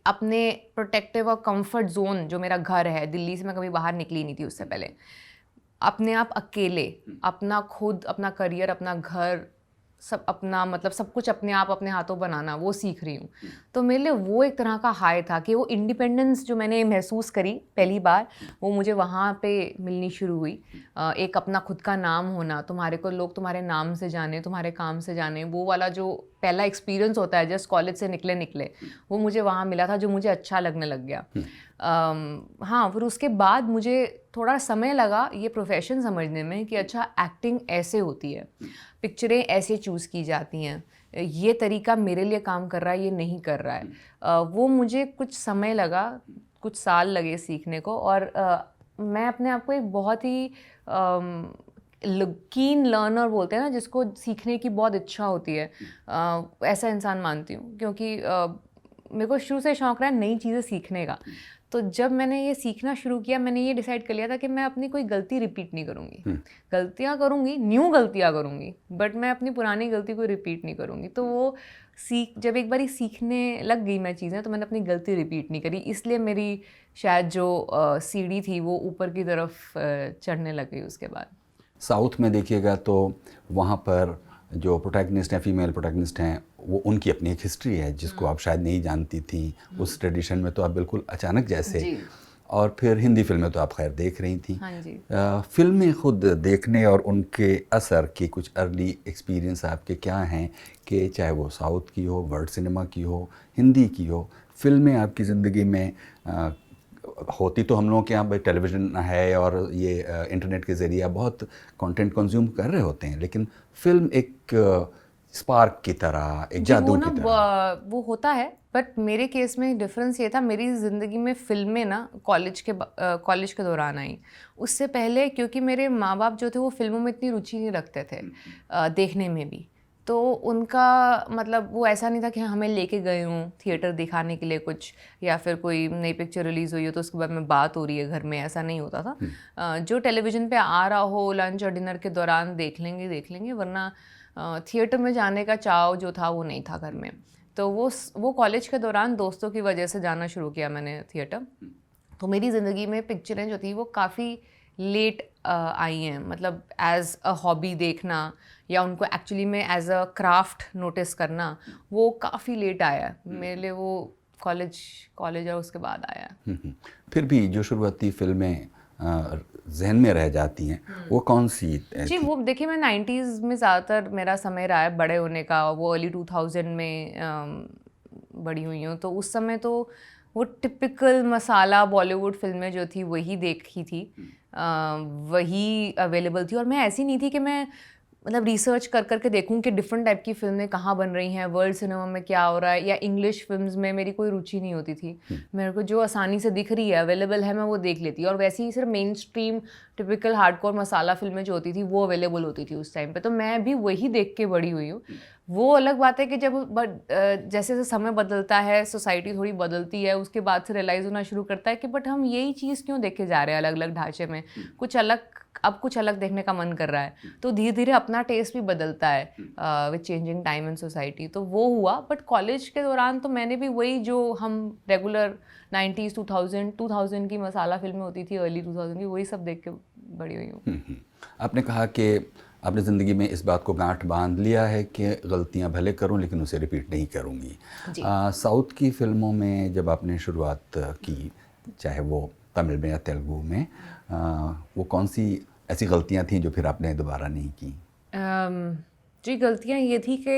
अपने प्रोटेक्टिव और कंफर्ट जोन जो मेरा घर है, दिल्ली से मैं कभी बाहर निकली नहीं थी उससे पहले, अपने आप अकेले अपना खुद अपना करियर अपना घर सब अपना मतलब सब कुछ अपने आप अपने हाथों बनाना वो सीख रही हूँ। तो मेरे लिए वो एक तरह का हाई था कि वो इंडिपेंडेंस जो मैंने महसूस करी पहली बार वो मुझे वहाँ पे मिलनी शुरू हुई। एक अपना खुद का नाम होना, तुम्हारे को लोग तुम्हारे नाम से जाने, तुम्हारे काम से जाने, वो वाला जो पहला एक्सपीरियंस होता है जस्ट कॉलेज से निकले वो मुझे वहाँ मिला था, जो मुझे अच्छा लगने लग गया। हाँ, फिर उसके बाद मुझे थोड़ा समय लगा ये प्रोफेशन समझने में कि अच्छा एक्टिंग ऐसे होती है, पिक्चरें ऐसे चूज़ की जाती हैं, ये तरीका मेरे लिए काम कर रहा है, ये नहीं कर रहा है। वो मुझे कुछ समय लगा, कुछ साल लगे सीखने को। और मैं अपने आप को एक बहुत ही कीन लर्नर बोलते हैं ना, जिसको सीखने की बहुत इच्छा होती है, ऐसा इंसान मानती हूँ। क्योंकि मेरे को शुरू से शौक़ रहा है नई चीज़ें सीखने का। तो जब मैंने ये सीखना शुरू किया, मैंने ये डिसाइड कर लिया था कि मैं अपनी कोई गलती रिपीट नहीं करूँगी। गलतियाँ करूँगी, न्यू गलतियाँ करूँगी, बट मैं अपनी पुरानी गलती को रिपीट नहीं करूँगी। तो वो जब एक बारी सीखने लग गई मैं चीज़ें, तो मैंने अपनी गलती रिपीट नहीं करी। इसलिए मेरी शायद जो सीढ़ी थी वो ऊपर की तरफ चढ़ने लग गई उसके बाद। साउथ में देखिएगा तो वहाँ पर जो प्रोटैगनिस्ट हैं, फीमेल प्रोटैगनिस्ट हैं, वो उनकी अपनी एक हिस्ट्री है जिसको आप शायद नहीं जानती थी। उस ट्रेडिशन में तो आप बिल्कुल अचानक जैसे जी। और फिर हिंदी फिल्में तो आप खैर देख रही थी। हाँ जी। फिल्में खुद देखने और उनके असर के कुछ अर्ली एक्सपीरियंस आपके क्या हैं कि चाहे वो साउथ की हो, वर्ल्ड सिनेमा की हो, हिंदी की हो, फिल्में आपकी ज़िंदगी में होती तो हम लोगों के यहाँ भाई टेलीविज़न है और ये इंटरनेट के ज़रिए आप बहुत कंटेंट कंज्यूम कर रहे होते हैं, लेकिन फिल्म एक स्पार्क की तरह, एक जादू की तरह वो होता है। बट मेरे केस में डिफरेंस ये था, मेरी ज़िंदगी में फ़िल्में ना कॉलेज के दौरान आई। उससे पहले क्योंकि मेरे माँ बाप जो थे वो फ़िल्मों में इतनी रुचि नहीं रखते थे, देखने में भी। तो उनका मतलब वो ऐसा नहीं था कि हमें लेके गए हूँ थिएटर दिखाने के लिए कुछ, या फिर कोई नई पिक्चर रिलीज़ हुई हो तो उसके बाद में बात हो रही है घर में, ऐसा नहीं होता था। जो टेलीविज़न पे आ रहा हो लंच और डिनर के दौरान देख लेंगे, वरना थिएटर में जाने का चाव जो था वो नहीं था घर में। तो वो कॉलेज के दौरान दोस्तों की वजह से जाना शुरू किया मैंने थिएटर। तो मेरी ज़िंदगी में पिक्चरें जो थी वो काफ़ी लेट आई हैं, मतलब एज़ अ हॉबी देखना या उनको एक्चुअली में एज अ क्राफ्ट नोटिस करना वो काफ़ी लेट आया मेरे लिए। वो कॉलेज और उसके बाद आया। फिर भी जो शुरुआती फिल्में जहन में रह जाती हैं वो कौन सी जी? वो देखिए, मैं 90s में ज़्यादातर मेरा समय रहा है बड़े होने का। वो अर्ली 2000 में बड़ी हुई हूँ, तो उस समय तो वो टिपिकल मसाला बॉलीवुड फिल्में जो थी वही देखी थी, वही अवेलेबल थी। और मैं ऐसी नहीं थी कि मैं मतलब रिसर्च कर के देखूं कि डिफरेंट टाइप की फिल्में कहाँ बन रही हैं, वर्ल्ड सिनेमा में क्या हो रहा है, या इंग्लिश फिल्म्स में मेरी कोई रुचि नहीं होती थी। मेरे को जो आसानी से दिख रही है, अवेलेबल है, मैं वो देख लेती। और वैसे ही सिर्फ मेन स्ट्रीम टिपिकल हार्डकोर मसाला फिल्में जो होती थी वो अवेलेबल होती थी उस टाइम पे, तो मैं भी वही देख के बड़ी हुई हूँ। वो अलग बात है कि जब जैसे जैसे समय बदलता है, सोसाइटी थोड़ी बदलती है, उसके बाद से रियलाइज़ होना शुरू करता है कि बट हम यही चीज़ क्यों देखे जा रहे हैं अलग अलग ढांचे में, कुछ अलग देखने का मन कर रहा है। तो धीरे धीरे अपना टेस्ट भी बदलता है with changing time and society. तो वो हुआ। बट कॉलेज के दौरान तो मैंने भी वही जो हम रेगुलर 90s 2000 की मसाला फिल्में होती थी, अर्ली 2000 की, वही सब देख के बड़ी हुई हूँ। आपने कहा कि आपने ज़िंदगी में इस बात को गांठ बांध लिया है कि गलतियां भले करूं लेकिन उसे रिपीट नहीं करूंगी। साउथ की फिल्मों में जब आपने शुरुआत की, चाहे वो तमिल में या तेलुगु में, वो कौन सी ऐसी गलतियां थीं जो फिर आपने दोबारा नहीं की? जी, गलतियां ये थी कि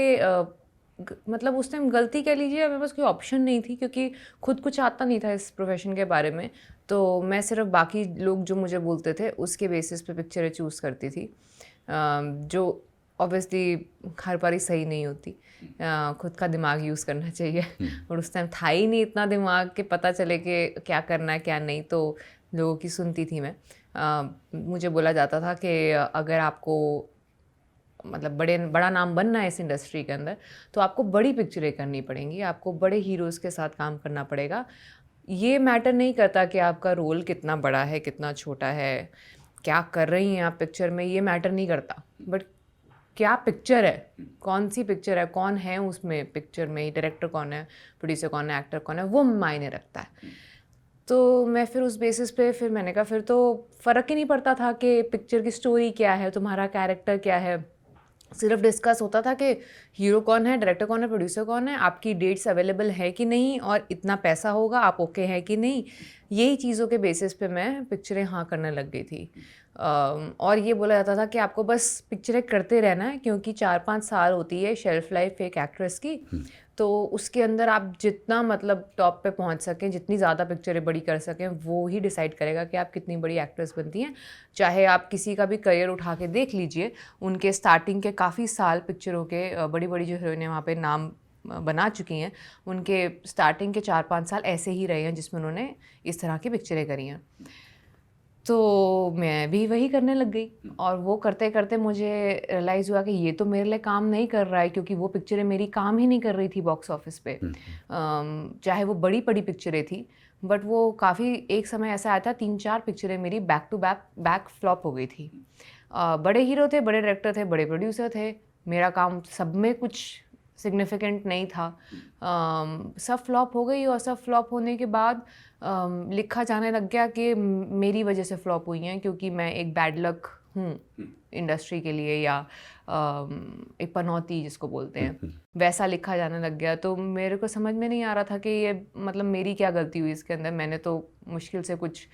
मतलब उस टाइम गलती कह लीजिए, मेरे पास कोई ऑप्शन नहीं थी क्योंकि खुद कुछ आता नहीं था इस प्रोफेशन के बारे में। तो मैं सिर्फ बाकी लोग जो मुझे बोलते थे उसके बेसिस पे पिक्चरें चूज़ करती थी, जो ऑब्वियसली हर बारी सही नहीं होती। खुद का दिमाग यूज़ करना चाहिए और उस टाइम था ही नहीं इतना दिमाग कि पता चले कि क्या करना है क्या नहीं। तो लोगों की सुनती थी मैं। मुझे बोला जाता था कि अगर आपको मतलब बड़ा नाम बनना है इस इंडस्ट्री के अंदर तो आपको बड़ी पिक्चरें करनी पड़ेंगी, आपको बड़े हीरोज़ के साथ काम करना पड़ेगा। ये मैटर नहीं करता कि आपका रोल कितना बड़ा है कितना छोटा है, क्या कर रही हैं आप पिक्चर में, ये मैटर नहीं करता। बट क्या पिक्चर है, कौन सी पिक्चर है, कौन है उसमें पिक्चर में, डायरेक्टर कौन है, प्रोड्यूसर कौन है, एक्टर कौन है, वो मायने रखता है। तो मैं फिर उस बेसिस पे फिर मैंने कहा फिर तो फ़र्क ही नहीं पड़ता था कि पिक्चर की स्टोरी क्या है, तुम्हारा कैरेक्टर क्या है, सिर्फ डिस्कस होता था कि हीरो कौन है, डायरेक्टर कौन है, प्रोड्यूसर कौन है, आपकी डेट्स अवेलेबल है कि नहीं, और इतना पैसा होगा, आप ओके है कि नहीं। यही चीज़ों के बेसिस पे मैं पिक्चरें हाँ करने लग गई थी। और ये बोला जाता था कि आपको बस पिक्चरें करते रहना है, क्योंकि 4-5 साल होती है शेल्फ लाइफ एक एक्ट्रेस की, तो उसके अंदर आप जितना मतलब टॉप पे पहुंच सकें, जितनी ज़्यादा पिक्चरें बड़ी कर सकें, वो ही डिसाइड करेगा कि आप कितनी बड़ी एक्ट्रेस बनती हैं। चाहे आप किसी का भी करियर उठा के देख लीजिए, उनके स्टार्टिंग के काफ़ी साल पिक्चरों के, बड़ी बड़ी जो हीरोइनें वहाँ पे नाम बना चुकी हैं, उनके स्टार्टिंग के 4-5 साल ऐसे ही रहे हैं जिसमें उन्होंने इस तरह की पिक्चरें करी हैं। तो मैं भी वही करने लग गई, और वो करते करते मुझे रियलाइज़ हुआ कि ये तो मेरे लिए काम नहीं कर रहा है, क्योंकि वो पिक्चरें मेरी काम ही नहीं कर रही थी बॉक्स ऑफिस पे। चाहे वो बड़ी बड़ी पिक्चरें थी, बट वो काफ़ी एक समय ऐसा आया था 3-4 पिक्चरें मेरी बैक टू बैक फ्लॉप हो गई थी। बड़े हीरो थे, बड़े डायरेक्टर थे, बड़े प्रोड्यूसर थे, मेरा काम सब में कुछ सिग्निफिकेंट नहीं था। सब फ्लॉप हो गई, और सब फ्लॉप होने के बाद लिखा जाने लग गया कि मेरी वजह से फ्लॉप हुई हैं, क्योंकि मैं एक बैड लक हूँ इंडस्ट्री के लिए, या एक पनौती जिसको बोलते हैं, वैसा लिखा जाने लग गया। तो मेरे को समझ में नहीं आ रहा था कि ये मतलब मेरी क्या गलती हुई इसके अंदर। मैंने तो मुश्किल से कुछ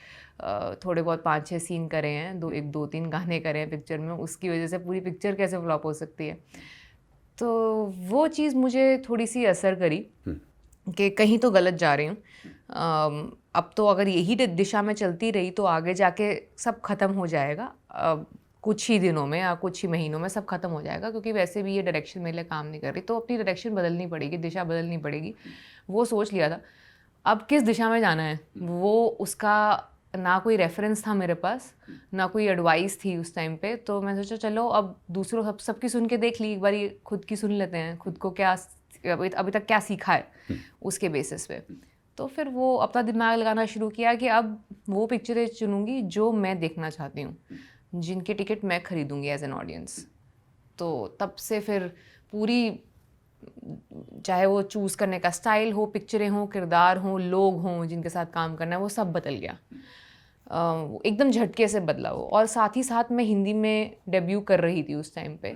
थोड़े बहुत 5-6 सीन करे हैं, 2-3 गाने करे हैं पिक्चर में, उसकी वजह से पूरी पिक्चर कैसे फ्लॉप हो सकती है। तो वो चीज़ मुझे थोड़ी सी असर करी कि कहीं तो गलत जा रही हूँ। अब तो अगर यही दिशा में चलती रही तो आगे जाके सब ख़त्म हो जाएगा, कुछ ही दिनों में या कुछ ही महीनों में सब ख़त्म हो जाएगा, क्योंकि वैसे भी ये डायरेक्शन मेरे लिए काम नहीं कर रही, तो अपनी डायरेक्शन बदलनी पड़ेगी, दिशा बदलनी पड़ेगी। वो सोच लिया था। अब किस दिशा में जाना है, वो उसका ना कोई रेफरेंस था मेरे पास, ना कोई एडवाइस थी उस टाइम पे। तो मैं सोचा चलो अब दूसरों सबकी सुन के देख ली, एक बार खुद की सुन लेते हैं, खुद को क्या अभी तक क्या सीखा है उसके बेसिस पे। तो फिर वो अपना दिमाग लगाना शुरू किया कि अब वो पिक्चरें चुनूंगी जो मैं देखना चाहती हूँ, जिनके टिकट मैं खरीदूंगी एज एन ऑडियंस। तो तब से फिर पूरी, चाहे वो चूज़ करने का स्टाइल हो, पिक्चरें हों, किरदार हों, लोग हों जिनके साथ काम करना है, वो सब बदल गया, एकदम झटके से बदला वो। और साथ ही साथ मैं हिंदी में डेब्यू कर रही थी उस टाइम पे,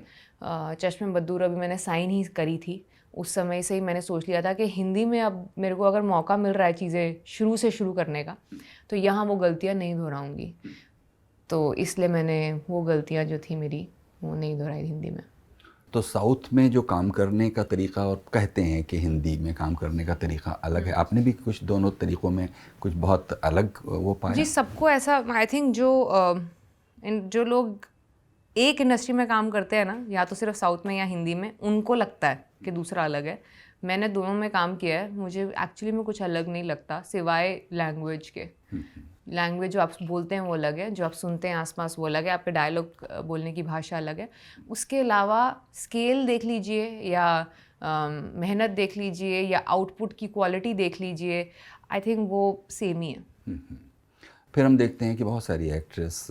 चश्मे बद्दूर अभी मैंने साइन ही करी थी। उस समय से ही मैंने सोच लिया था कि हिंदी में अब मेरे को अगर मौका मिल रहा है चीज़ें शुरू से शुरू करने का, तो यहाँ वो गलतियाँ नहीं दोहराऊँगी। तो इसलिए मैंने वो गलतियाँ जो थी मेरी वो नहीं दोहराई हिंदी में। तो साउथ में जो काम करने का तरीका, और कहते हैं कि हिंदी में काम करने का तरीका अलग है, आपने भी कुछ दोनों तरीक़ों में कुछ बहुत अलग वो पाया? जी, सबको ऐसा, आई थिंक जो लोग एक इंडस्ट्री में काम करते हैं ना, या तो सिर्फ साउथ में या हिंदी में, उनको लगता है कि दूसरा अलग है। मैंने दोनों में काम किया है, मुझे एक्चुअली में कुछ अलग नहीं लगता सिवाय लैंग्वेज के। लैंग्वेज जो आप बोलते हैं वो अलग है, जो आप सुनते हैं आसपास वो अलग है, आपके डायलॉग बोलने की भाषा अलग है। उसके अलावा स्केल देख लीजिए, या मेहनत देख लीजिए, या आउटपुट की क्वालिटी देख लीजिए, आई थिंक वो सेम ही है। फिर हम देखते हैं कि बहुत सारी एक्ट्रेस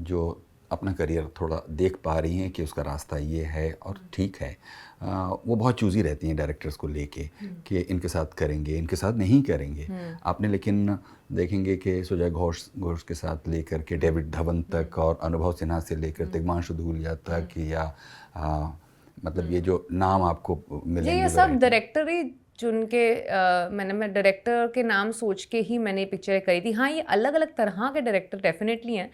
जो अपना करियर थोड़ा देख पा रही हैं कि उसका रास्ता ये है और ठीक है, वो बहुत चूज़ी रहती हैं डायरेक्टर्स को लेके कि इनके साथ करेंगे, इनके साथ नहीं करेंगे। आपने लेकिन देखेंगे कि सुजय घोष के साथ लेकर के डेविड धवन तक, और अनुभव सिन्हा से लेकर तिग्मांशु धूलिया तक, या मतलब ये जो नाम आपको मिलेंगे, ये सब डायरेक्टर ही चुन के, मैं डायरेक्टर के नाम सोच के ही मैंने पिक्चरें करी थी। हाँ, ये अलग अलग तरह के डायरेक्टर डेफिनेटली हैं।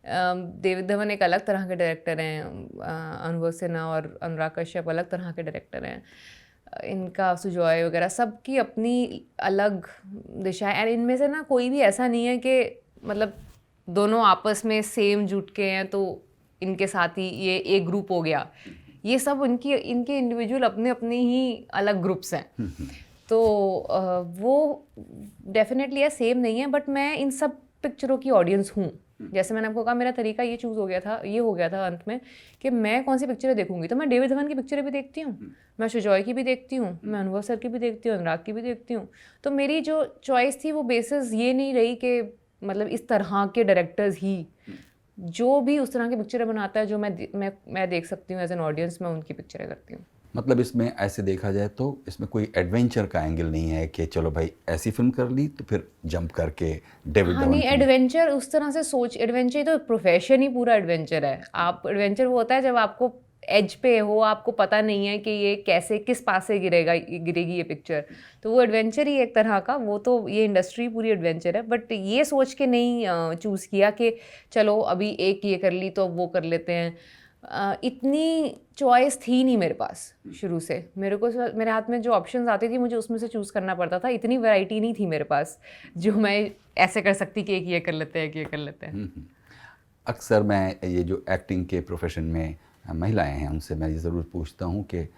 डेविड धवन एक अलग तरह के डायरेक्टर हैं, अनुभव सिन्हा और अनुराग कश्यप अलग तरह के डायरेक्टर हैं, इनका सुजॉय वगैरह सबकी अपनी अलग दिशा है। एंड इनमें से ना कोई भी ऐसा नहीं है कि मतलब दोनों आपस में सेम जुट के हैं तो इनके साथ ही ये एक ग्रुप हो गया। ये सब इनके इंडिविजुअल अपने अपने ही अलग ग्रुप्स हैं। तो वो डेफिनेटली है, सेम नहीं है, बट मैं इन सब पिक्चरों की ऑडियंस हूँ। जैसे मैंने आपको कहा, मेरा तरीका ये चूज़ हो गया था, ये हो गया था अंत में कि मैं कौन सी पिक्चरें देखूंगी। तो मैं डेविड धवन की पिक्चरें भी देखती हूँ, मैं सुजॉय की भी देखती हूँ, मैं अनुभव सर की भी देखती हूँ, अनुराग की भी देखती हूँ। तो मेरी जो चॉइस थी वो बेसिस ये नहीं रही कि मतलब इस तरह के डायरेक्टर्स ही, जो भी उस तरह की पिक्चरें बनाता है जो मैं देख सकती हूँ एज एन ऑडियंस, मैं उनकी पिक्चरें करती हूँ। मतलब इसमें ऐसे देखा जाए तो इसमें कोई एडवेंचर का एंगल नहीं है कि चलो भाई ऐसी फिल्म कर ली तो फिर जंप करके डेविड हाँ डॉन नहीं, एडवेंचर उस तरह से एडवेंचर तो प्रोफेशन ही पूरा एडवेंचर है। आप एडवेंचर वो होता है जब आपको एज पे हो, आपको पता नहीं है कि ये कैसे किस पास से गिरेगी ये पिक्चर, तो वो एडवेंचर ही एक तरह का, वो तो ये इंडस्ट्री पूरी एडवेंचर है। बट ये सोच के नहीं चूज़ किया कि चलो अभी एक ये कर ली तो वो कर लेते हैं। इतनी चॉइस थी नहीं मेरे पास शुरू से। मेरे हाथ में जो ऑप्शंस आती थी मुझे उसमें से चूज़ करना पड़ता था। इतनी वैरायटी नहीं थी मेरे पास जो मैं ऐसे कर सकती कि एक ये कर लेते हैं, एक ये कर लेते हैं। अक्सर मैं ये जो एक्टिंग के प्रोफेशन में महिलाएं हैं उनसे मैं ये ज़रूर पूछता हूँ कि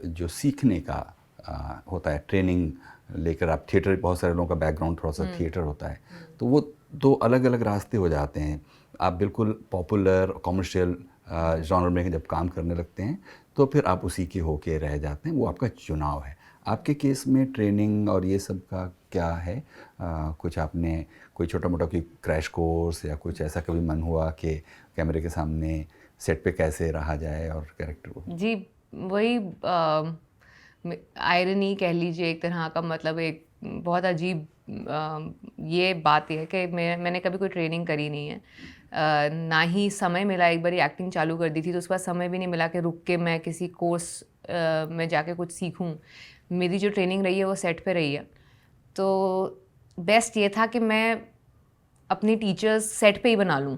जो सीखने का होता है, ट्रेनिंग लेकर आप थिएटर, बहुत सारे लोगों का बैकग्राउंड थोड़ा सा थिएटर होता है, तो वो दो अलग अलग रास्ते हो जाते हैं। आप बिल्कुल पॉपुलर कमर्शियल जॉनर में जब काम करने लगते हैं तो फिर आप उसी के होके रह जाते हैं, वो आपका चुनाव है। आपके केस में ट्रेनिंग और ये सब का क्या है? कुछ आपने कोई छोटा मोटा कोई क्रैश कोर्स या कुछ ऐसा कभी मन हुआ कि कैमरे के सामने सेट पे कैसे रहा जाए और कैरेक्टर को? जी, वही आयरनी कह लीजिए एक तरह का। मतलब एक बहुत अजीब ये बात है कि मैंने कभी कोई ट्रेनिंग करी नहीं है, ना ही समय मिला। एक बार एक्टिंग चालू कर दी थी तो उसके बाद समय भी नहीं मिला कि रुक के मैं किसी कोर्स में जाके कुछ सीखूं। मेरी जो ट्रेनिंग रही है वो सेट पे रही है। तो बेस्ट ये था कि मैं अपनी टीचर्स सेट पे ही बना लूँ।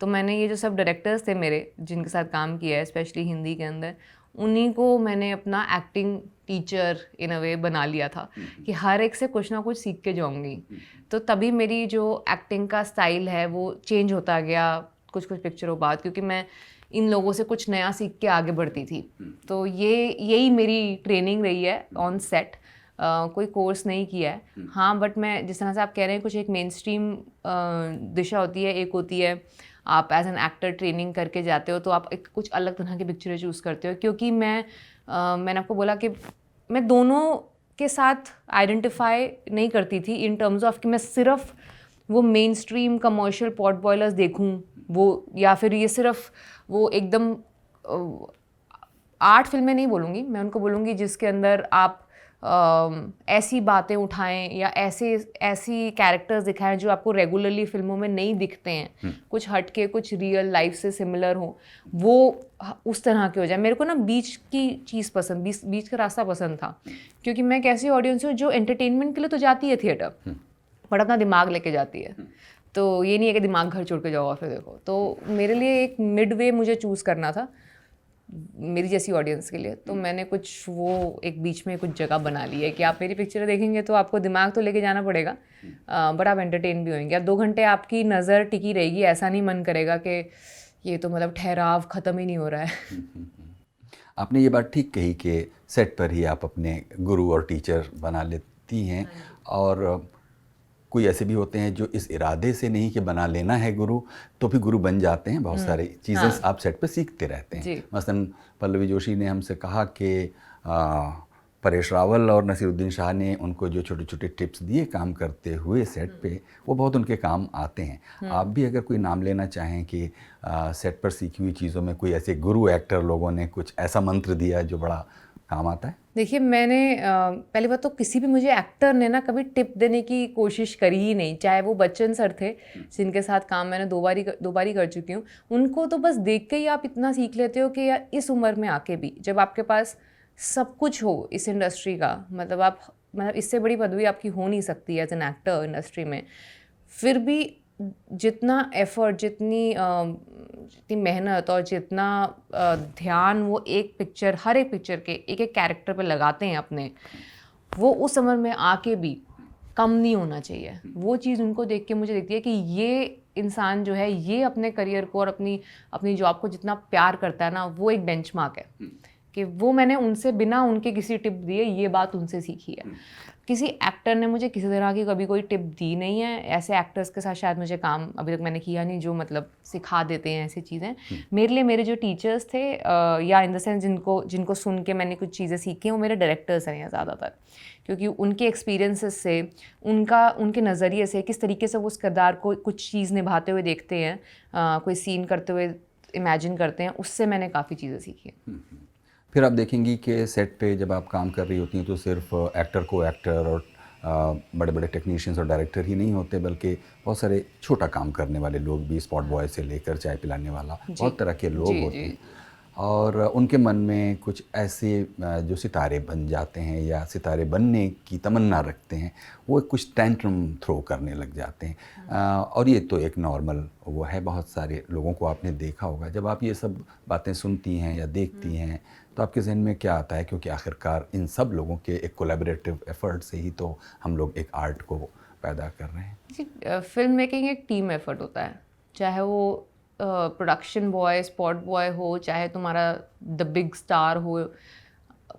तो मैंने ये जो सब डायरेक्टर्स थे मेरे जिनके साथ काम किया है स्पेशली हिंदी के अंदर, उन्हीं को मैंने अपना एक्टिंग टीचर इन अ वे बना लिया था कि हर एक से कुछ ना कुछ सीख के जाऊंगी। तो तभी मेरी जो एक्टिंग का स्टाइल है वो चेंज होता गया कुछ पिक्चरों बाद, क्योंकि मैं इन लोगों से कुछ नया सीख के आगे बढ़ती थी। तो यही मेरी ट्रेनिंग रही है ऑन सेट। कोई कोर्स नहीं किया है। हाँ, बट मैं जिस तरह से आप कह रहे हैं कुछ एक मेन स्ट्रीम दिशा होती है, एक होती है आप एज एन एक्टर ट्रेनिंग करके जाते हो तो आप एक कुछ अलग तरह की पिक्चरें चूज़ करते हो। क्योंकि मैंने आपको बोला कि मैं दोनों के साथ आइडेंटिफाई नहीं करती थी इन टर्म्स ऑफ कि मैं सिर्फ वो main stream commercial pot boilers देखूं वो, या फिर ये सिर्फ वो एकदम आर्ट फिल्में नहीं बोलूँगी, मैं उनको बोलूँगी जिसके अंदर आप ऐसी बातें उठाएं या ऐसी कैरेक्टर्स दिखाएं जो आपको रेगुलरली फिल्मों में नहीं दिखते हैं, कुछ हटके, कुछ रियल लाइफ से सिमिलर हो, वो उस तरह के हो जाए। मेरे को ना बीच की चीज़ पसंद, बीच का रास्ता पसंद था। क्योंकि मैं एक ऐसी ऑडियंस हूँ जो एंटरटेनमेंट के लिए तो जाती है थिएटर, बट अपना दिमाग लेके जाती है। तो ये नहीं है कि दिमाग घर छोड़ के जाओ और फिर देखो। तो मेरे लिए एक मिड वे मुझे चूज़ करना था मेरी जैसी ऑडियंस के लिए। तो मैंने कुछ वो एक बीच में कुछ जगह बना ली है कि आप मेरी पिक्चर देखेंगे तो आपको दिमाग तो लेके जाना पड़ेगा, बट आप एंटरटेन भी होंगे। आप 2 घंटे आपकी नज़र टिकी रहेगी, ऐसा नहीं मन करेगा कि ये तो मतलब ठहराव ख़त्म ही नहीं हो रहा है। आपने ये बात ठीक कही कि सेट पर ही आप अपने गुरु और टीचर बना लेती हैं, और कोई ऐसे भी होते हैं जो इस इरादे से नहीं कि बना लेना है गुरु, तो भी गुरु बन जाते हैं। बहुत सारी चीज़ें आप सेट पे सीखते रहते हैं। मसलन पल्लवी जोशी ने हमसे कहा कि परेश रावल और नसीरुद्दीन शाह ने उनको जो छोटे छोटे टिप्स दिए काम करते हुए सेट पे, वो बहुत उनके काम आते हैं। आप भी अगर कोई नाम लेना चाहें कि सेट पर सीखी हुई चीज़ों में कोई ऐसे गुरु एक्टर लोगों ने कुछ ऐसा मंत्र दिया जो बड़ा काम आता है? देखिए, मैंने पहली बात तो किसी भी मुझे एक्टर ने ना कभी टिप देने की कोशिश करी ही नहीं। चाहे वो बच्चन सर थे जिनके साथ काम मैंने दो बारी कर चुकी हूँ, उनको तो बस देख के ही आप इतना सीख लेते हो कि यार इस उम्र में आके भी जब आपके पास सब कुछ हो इस इंडस्ट्री का, मतलब इससे बड़ी पदवी आपकी हो नहीं सकती एज एन एक्टर इंडस्ट्री में, फिर भी जितना एफर्ट, जितनी मेहनत और जितना ध्यान वो हर एक पिक्चर के एक कैरेक्टर पे लगाते हैं अपने, वो उस उम्र में आके भी कम नहीं होना चाहिए। वो चीज़ उनको देख के मुझे दिखती है कि ये इंसान जो है ये अपने करियर को और अपनी जॉब को जितना प्यार करता है ना, वो एक बेंचमार्क है कि वो मैंने उनसे बिना उनके किसी टिप दिए ये बात उनसे सीखी है किसी एक्टर ने मुझे किसी तरह की कभी कोई टिप दी नहीं है। ऐसे एक्टर्स के साथ शायद मुझे काम अभी तक मैंने किया नहीं जो मतलब सिखा देते हैं ऐसी चीज़ें। मेरे लिए मेरे जो टीचर्स थे या इन द सेंस जिनको सुन के मैंने कुछ चीज़ें सीखी हैं वो मेरे डायरेक्टर्स हैं ज़्यादातर, क्योंकि उनके एक्सपीरियंसेस से उनके नज़रिए से किस तरीके से वो उस किरदार को कुछ चीज़ निभाते हुए देखते हैं, कोई सीन करते हुए इमेजिन करते हैं, उससे मैंने काफ़ी चीज़ें सीखी हैं। फिर आप देखेंगी कि सेट पे जब आप काम कर रही होती हैं तो सिर्फ एक्टर को एक्टर और बड़े बड़े टेक्नीशियंस और डायरेक्टर ही नहीं होते, बल्कि बहुत सारे छोटा काम करने वाले लोग भी, स्पॉट बॉय से लेकर चाय पिलाने वाला, बहुत तरह के लोग होते हैं। और उनके मन में कुछ ऐसे जो सितारे बन जाते हैं या सितारे बनने की तमन्ना रखते हैं, वो कुछ टेंट्रम थ्रो करने लग जाते हैं। और ये तो एक नॉर्मल वो है, बहुत सारे लोगों को आपने देखा होगा। जब आप ये सब बातें सुनती हैं या देखती हैं तो आपके जहन में क्या आता है? क्योंकि आखिरकार इन सब लोगों के एक कोलैबोरेटिव एफर्ट से ही तो हम लोग एक आर्ट को पैदा कर रहे हैं। जी, फिल्म मेकिंग एक टीम एफर्ट होता है, चाहे वो प्रोडक्शन बॉय, स्पॉट बॉय हो, चाहे तुम्हारा द बिग स्टार हो,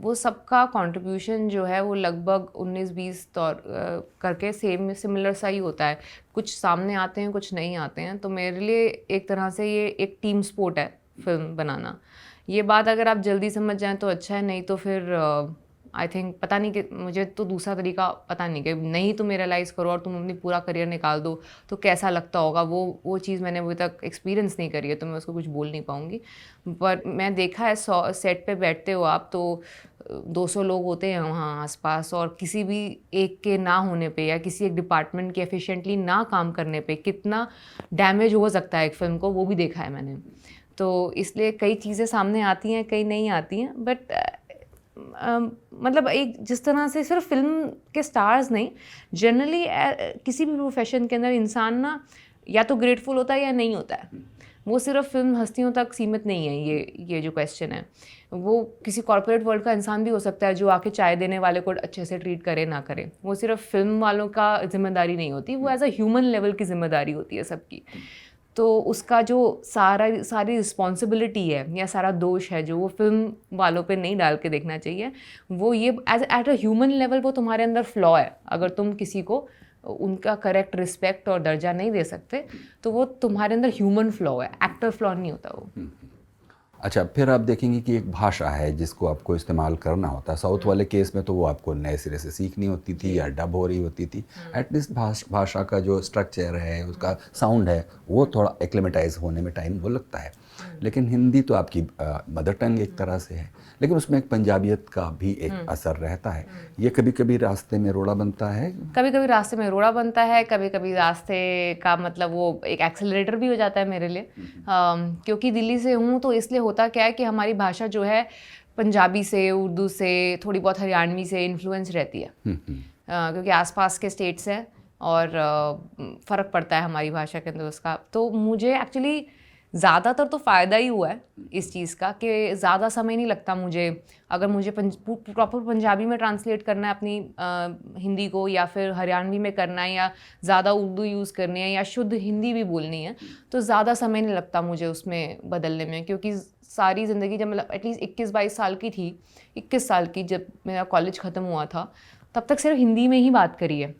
वो सबका कंट्रीब्यूशन जो है वो लगभग 19-20 करके सिमिलर सा ही होता है। कुछ सामने आते हैं, कुछ नहीं आते हैं। तो मेरे लिए एक तरह से ये एक टीम स्पोर्ट है फिल्म बनाना। ये बात अगर आप जल्दी समझ जाएं तो अच्छा है, नहीं तो फिर आई थिंक पता नहीं कि मुझे तो दूसरा तरीका पता नहीं कि नहीं तुम रियलाइज़ करो और तुम अपनी पूरा करियर निकाल दो तो कैसा लगता होगा। वो चीज़ मैंने अभी तक एक्सपीरियंस नहीं करी है तो मैं उसको कुछ बोल नहीं पाऊँगी। पर मैं देखा है सेट पे बैठते हो आप तो 200 लोग होते हैं वहाँ आसपास, और किसी भी एक के ना होने पे या किसी एक डिपार्टमेंट के एफिशिएंटली ना काम करने पे कितना डैमेज हो सकता है एक फ़िल्म को, वो भी देखा है मैंने। तो इसलिए कई चीज़ें सामने आती हैं, कई नहीं आती हैं। बट मतलब एक जिस तरह से सिर्फ फिल्म के स्टार्स नहीं, जनरली किसी भी प्रोफेशन के अंदर इंसान ना या तो ग्रेटफुल होता है या नहीं होता है। वो सिर्फ फिल्म हस्तियों तक सीमित नहीं है। ये जो क्वेश्चन है वो किसी कॉर्पोरेट वर्ल्ड का इंसान भी हो सकता है जो आके चाय देने वाले को अच्छे से ट्रीट करे ना करे। वो सिर्फ फिल्म वालों का जिम्मेदारी नहीं होती, वो एज अ ह्यूमन लेवल की जिम्मेदारी होती है सबकी। तो उसका जो सारी रिस्पॉन्सिबिलिटी है या सारा दोष है जो वो फिल्म वालों पे नहीं डाल के देखना चाहिए। वो ये एट अ ह्यूमन लेवल वो तुम्हारे अंदर फ्लॉ है। अगर तुम किसी को उनका करेक्ट रिस्पेक्ट और दर्जा नहीं दे सकते तो वो तुम्हारे अंदर ह्यूमन फ्लॉ है, एक्टर फ्लॉ नहीं होता वो। अच्छा, फिर आप देखेंगे कि एक भाषा है जिसको आपको इस्तेमाल करना होता है। साउथ वाले केस में तो वो आपको नए सिरे से सीखनी होती थी या डब हो रही होती थी। एटलीस्ट भाषा का जो स्ट्रक्चर है, उसका साउंड है, वो थोड़ा एक्लेमेटाइज होने में टाइम वो लगता है। लेकिन हिंदी तो आपकी मदर टंग एक तरह से है, लेकिन उसमें एक पंजाबियत का भी एक असर रहता है। ये कभी कभी रास्ते में रोड़ा बनता है, कभी कभी रास्ते में रोड़ा बनता है, कभी कभी रास्ते का मतलब वो एक एक्सेलरेटर भी हो जाता है मेरे लिए। क्योंकि दिल्ली से हूँ तो इसलिए होता क्या है कि हमारी भाषा जो है पंजाबी से, उर्दू से, थोड़ी बहुत हरियाणवी से इन्फ्लुएंस रहती है। क्योंकि आसपास के स्टेट्स हैं और फ़र्क पड़ता है हमारी भाषा के अंदर उसका। तो मुझे एक्चुअली ज़्यादातर तो फ़ायदा ही हुआ है इस चीज़ का कि ज़्यादा समय नहीं लगता मुझे। अगर मुझे प्रॉपर पंजाबी में ट्रांसलेट करना है अपनी हिंदी को, या फिर हरियाणवी में करना है, या ज़्यादा उर्दू यूज़ करनी है, या शुद्ध हिंदी भी बोलनी है, तो ज़्यादा समय नहीं लगता मुझे उसमें बदलने में। क्योंकि सारी ज़िंदगी जब मतलब एटलीस्ट 21-22 साल की थी, 21 साल की जब मेरा कॉलेज ख़त्म हुआ था, तब तक सिर्फ हिंदी में ही बात करी है।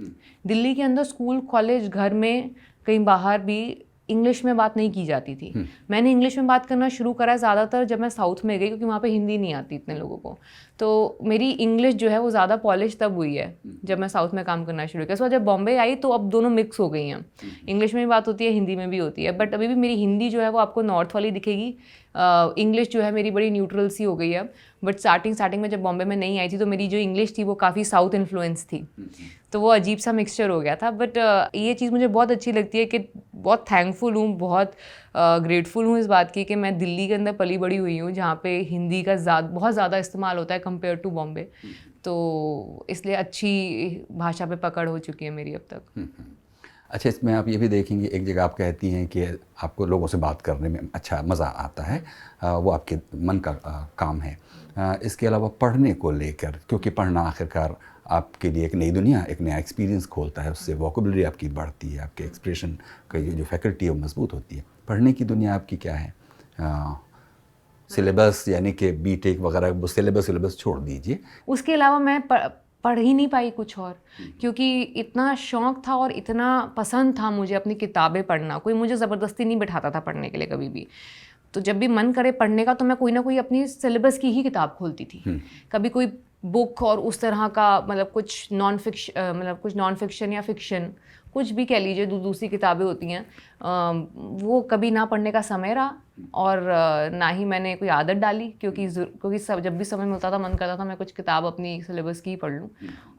दिल्ली के अंदर स्कूल, कॉलेज, घर में, कहीं बाहर भी इंग्लिश में बात नहीं की जाती थी। मैंने इंग्लिश में बात करना शुरू करा ज़्यादातर जब मैं साउथ में गई, क्योंकि वहाँ पे हिंदी नहीं आती इतने लोगों को। तो मेरी इंग्लिश जो है वो ज़्यादा पॉलिश तब हुई है जब मैं साउथ में काम करना शुरू किया। उसके बाद जब बॉम्बे आई तो अब दोनों मिक्स हो गई हैं, इंग्लिश में भी बात होती है, हिंदी में भी होती है। बट अभी भी मेरी हिंदी जो है वो आपको नॉर्थ वाली दिखेगी। इंग्लिश जो है मेरी बड़ी न्यूट्रल सी हो गई है। बट स्टार्टिंग में जब बॉम्बे में नहीं आई थी तो मेरी जो इंग्लिश थी वो काफ़ी साउथ इन्फ्लुएंस थी, तो वो अजीब सा मिक्सचर हो गया था। बट ये चीज़ मुझे बहुत अच्छी लगती है कि बहुत थैंकफुल हूँ, बहुत ग्रेटफुल हूँ इस बात की कि मैं दिल्ली के अंदर पली बड़ी हुई हूँ जहाँ पे हिंदी का बहुत ज़्यादा इस्तेमाल होता है कंपेयर टू बॉम्बे। तो इसलिए अच्छी भाषा पे पकड़ हो चुकी है मेरी अब तक। अच्छा, इसमें आप ये भी देखेंगे, एक जगह आप कहती हैं कि आपको लोगों से बात करने में अच्छा मज़ा आता है, वो आपके मन का काम है। इसके अलावा पढ़ने को लेकर, क्योंकि पढ़ना आखिरकार आपके लिए एक नई दुनिया, एक नया एक्सपीरियंस खोलता है, उससे वोकेबुलरी आपकी बढ़ती है, आपके एक्सप्रेशन का जो फैकल्टी है वो मजबूत होती है। पढ़ने की दुनिया आपकी क्या है? सिलेबस यानी कि बीटेक वगैरह वो सिलेबस छोड़ दीजिए। उसके अलावा मैं पढ़ ही नहीं पाई कुछ और, क्योंकि इतना शौक़ था और इतना पसंद था मुझे अपनी किताबें पढ़ना। कोई मुझे ज़बरदस्ती नहीं बिठाता था पढ़ने के लिए कभी भी। तो जब भी मन करे पढ़ने का तो मैं कोई ना कोई अपनी सिलेबस की ही किताब खोलती थी। कभी कोई बुक और उस तरह का मतलब कुछ नॉन फिक्शन या फिक्शन कुछ भी कह लीजिए, दूसरी किताबें होती हैं, वो कभी ना पढ़ने का समय रहा और ना ही मैंने कोई आदत डाली, क्योंकि सब जब भी समय मिलता था मन करता था मैं कुछ किताब अपनी सिलेबस की ही पढ़ लूँ,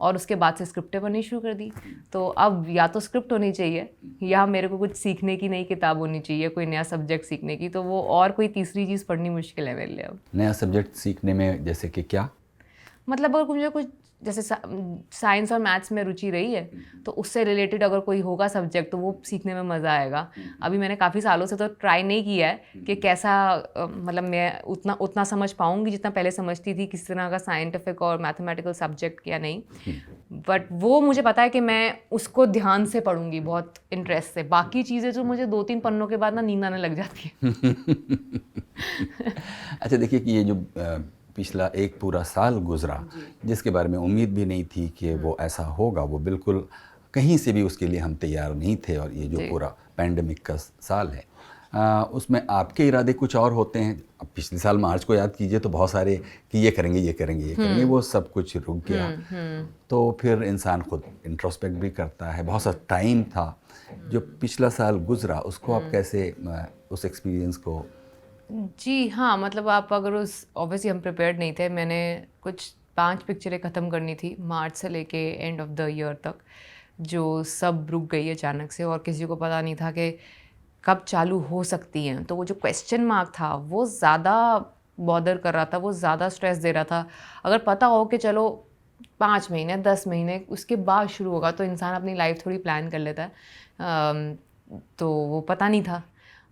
और उसके बाद से स्क्रिप्टें बननी शुरू कर दी। तो अब या तो स्क्रिप्ट होनी चाहिए या मेरे को कुछ सीखने की नई किताब होनी चाहिए, कोई नया सब्जेक्ट सीखने की, तो वो और कोई तीसरी चीज़ पढ़नी मुश्किल है मेरे लिए अब। नया सब्जेक्ट सीखने में जैसे कि क्या? मतलब अगर मुझे कुछ जैसे साइंस और मैथ्स में रुचि रही है तो उससे रिलेटेड अगर कोई होगा सब्जेक्ट तो वो सीखने में मज़ा आएगा। अभी मैंने काफ़ी सालों से तो ट्राई नहीं किया है कि कैसा मतलब मैं उतना समझ पाऊँगी जितना पहले समझती थी किसी तरह का साइंटिफिक और मैथमेटिकल सब्जेक्ट या नहीं, बट वो मुझे पता है कि मैं उसको ध्यान से पढ़ूंगी बहुत इंटरेस्ट से। बाकी चीज़ें जो मुझे 2-3 पन्नों के बाद ना नींद आने लग जाती है। अच्छा देखिए कि ये जो पिछला एक पूरा साल गुजरा जिसके बारे में उम्मीद भी नहीं थी कि वो ऐसा होगा, वो बिल्कुल कहीं से भी उसके लिए हम तैयार नहीं थे, और ये जो पूरा पैंडेमिक का साल है उसमें आपके इरादे कुछ और होते हैं। अब पिछले साल मार्च को याद कीजिए तो बहुत सारे कि ये करेंगे, वो सब कुछ रुक गया। तो फिर इंसान खुद इंट्रोस्पेक्ट भी करता है। बहुत सा टाइम था जो पिछला साल गुजरा, उसको आप कैसे उस एक्सपीरियंस को? जी हाँ, मतलब आप अगर ऑब्वियसली हम प्रिपेयर्ड नहीं थे। मैंने कुछ 5 पिक्चरें ख़त्म करनी थी मार्च से लेके एंड ऑफ द ईयर तक, जो सब रुक गई अचानक से और किसी को पता नहीं था कि कब चालू हो सकती हैं। तो वो जो क्वेश्चन मार्क था वो ज़्यादा बॉदर कर रहा था, वो ज़्यादा स्ट्रेस दे रहा था। अगर पता हो कि चलो 5 महीने 10 महीने उसके बाद शुरू होगा तो इंसान अपनी लाइफ थोड़ी प्लान कर लेता है, तो वो पता नहीं था।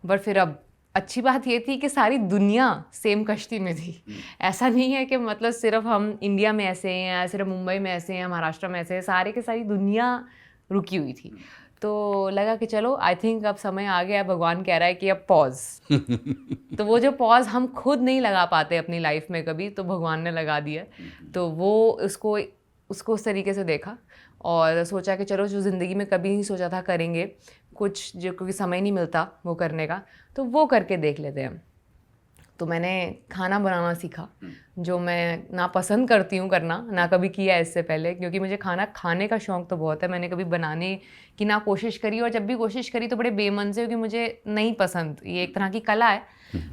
बट फिर अब अच्छी बात ये थी कि सारी दुनिया सेम कश्ती में थी। ऐसा नहीं है कि मतलब सिर्फ हम इंडिया में ऐसे हैं या सिर्फ मुंबई में ऐसे हैं, महाराष्ट्र में ऐसे हैं, सारे के सारी दुनिया रुकी हुई थी। तो लगा कि चलो आई थिंक अब समय आ गया, भगवान कह रहा है कि अब पॉज। तो वो जो पॉज हम खुद नहीं लगा पाते अपनी लाइफ में कभी, तो भगवान ने लगा दिया। तो वो उसको उस तरीके से देखा और सोचा कि चलो जो ज़िंदगी में कभी नहीं सोचा था करेंगे, कुछ जो क्योंकि समय नहीं मिलता वो करने का, तो वो करके देख लेते हैं। तो मैंने खाना बनाना सीखा, जो मैं ना पसंद करती हूँ करना, ना कभी किया इससे पहले, क्योंकि मुझे खाना खाने का शौक़ तो बहुत है। मैंने कभी बनाने की ना कोशिश करी, और जब भी कोशिश करी तो बड़े बेमन से, क्योंकि मुझे नहीं पसंद। ये एक तरह की कला है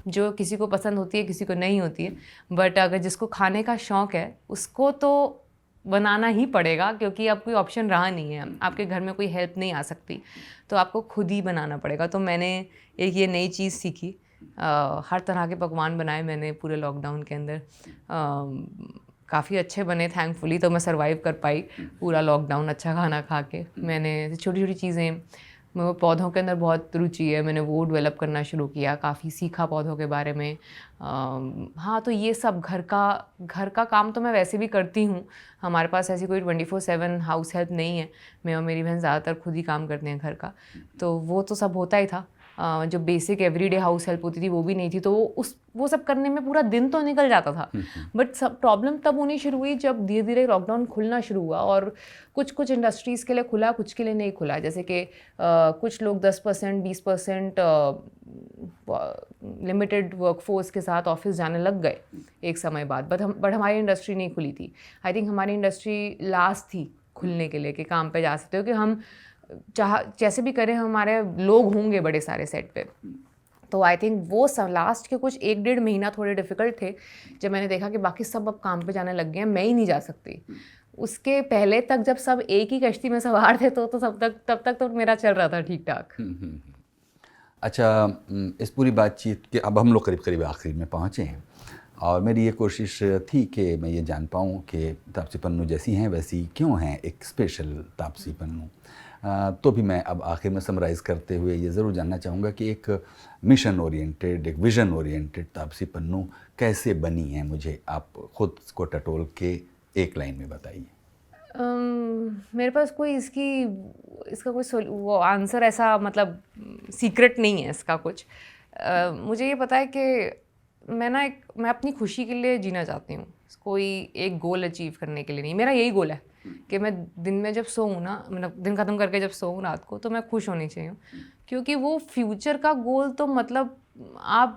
जो किसी को पसंद होती है, किसी को नहीं होती है। बट अगर जिसको खाने का शौक़ है उसको तो बनाना ही पड़ेगा, क्योंकि अब कोई ऑप्शन रहा नहीं है। आपके घर में कोई हेल्प नहीं आ सकती, तो आपको खुद ही बनाना पड़ेगा। तो मैंने एक ये नई चीज़ सीखी। हर तरह के पकवान बनाए मैंने पूरे लॉकडाउन के अंदर। काफ़ी अच्छे बने थैंकफुली, तो मैं सर्वाइव कर पाई पूरा लॉकडाउन अच्छा खाना खा के। मैंने छोटी छोटी चीज़ें, मेरे पौधों के अंदर बहुत रुचि है, मैंने वो डेवलप करना शुरू किया, काफ़ी सीखा पौधों के बारे में। हाँ, तो ये सब घर का काम तो मैं वैसे भी करती हूँ। हमारे पास ऐसी कोई 24/7 हाउस हेल्प नहीं है। मैं और मेरी बहन ज़्यादातर खुद ही काम करते हैं घर का, तो वो तो सब होता ही था। जो बेसिक एवरीडे हाउस हेल्प होती थी वो भी नहीं थी, तो वो सब करने में पूरा दिन तो निकल जाता था। बट सब प्रॉब्लम तब होनी शुरू हुई जब धीरे धीरे लॉकडाउन खुलना शुरू हुआ, और कुछ इंडस्ट्रीज़ के लिए खुला, कुछ के लिए नहीं खुला। जैसे कि कुछ लोग 10% 20% लिमिटेड वर्कफोर्स के साथ ऑफिस जाने लग गए एक समय बाद। बट हमारी इंडस्ट्री नहीं खुली थी। आई थिंक हमारी इंडस्ट्री लास्ट थी खुलने के लिए कि काम पे जा सकते हो, कि हम जैसे भी करें हमारे लोग होंगे बड़े सारे सेट पे। तो आई थिंक वो सब लास्ट के कुछ 1-1.5 महीना थोड़े डिफ़िकल्ट थे, जब मैंने देखा कि बाकी सब अब काम पे जाने लग गए हैं, मैं ही नहीं जा सकती। उसके पहले तक जब सब एक ही कश्ती में सवार थे तो तब तक तो मेरा चल रहा था ठीक ठाक। अच्छा, इस पूरी बातचीत के अब हम लोग करीब करीब आखिरी में पहुँचे हैं, और मेरी ये कोशिश थी कि मैं ये जान पाऊँ कि तापसी पन्नू जैसी हैं वैसी क्यों हैं एक स्पेशल तापसी पन्नू। तो भी मैं अब आखिर में समराइज़ करते हुए ये ज़रूर जानना चाहूँगा कि एक मिशन ओरिएंटेड, एक विज़न ओरिएंटेड तापसी पन्नू कैसे बनी है। मुझे आप खुद को टटोल के एक लाइन में बताइए। मेरे पास कोई इसका कोई वो आंसर ऐसा मतलब सीक्रेट नहीं है इसका कुछ। मुझे ये पता है कि मैं अपनी खुशी के लिए जीना चाहती हूँ, कोई एक गोल अचीव करने के लिए नहीं। मेरा यही गोल है कि मैं दिन में जब सोऊँ ना, मतलब दिन ख़त्म करके जब सोऊँ रात को, तो मैं खुश होनी चाहिए। क्योंकि वो फ्यूचर का गोल तो मतलब आप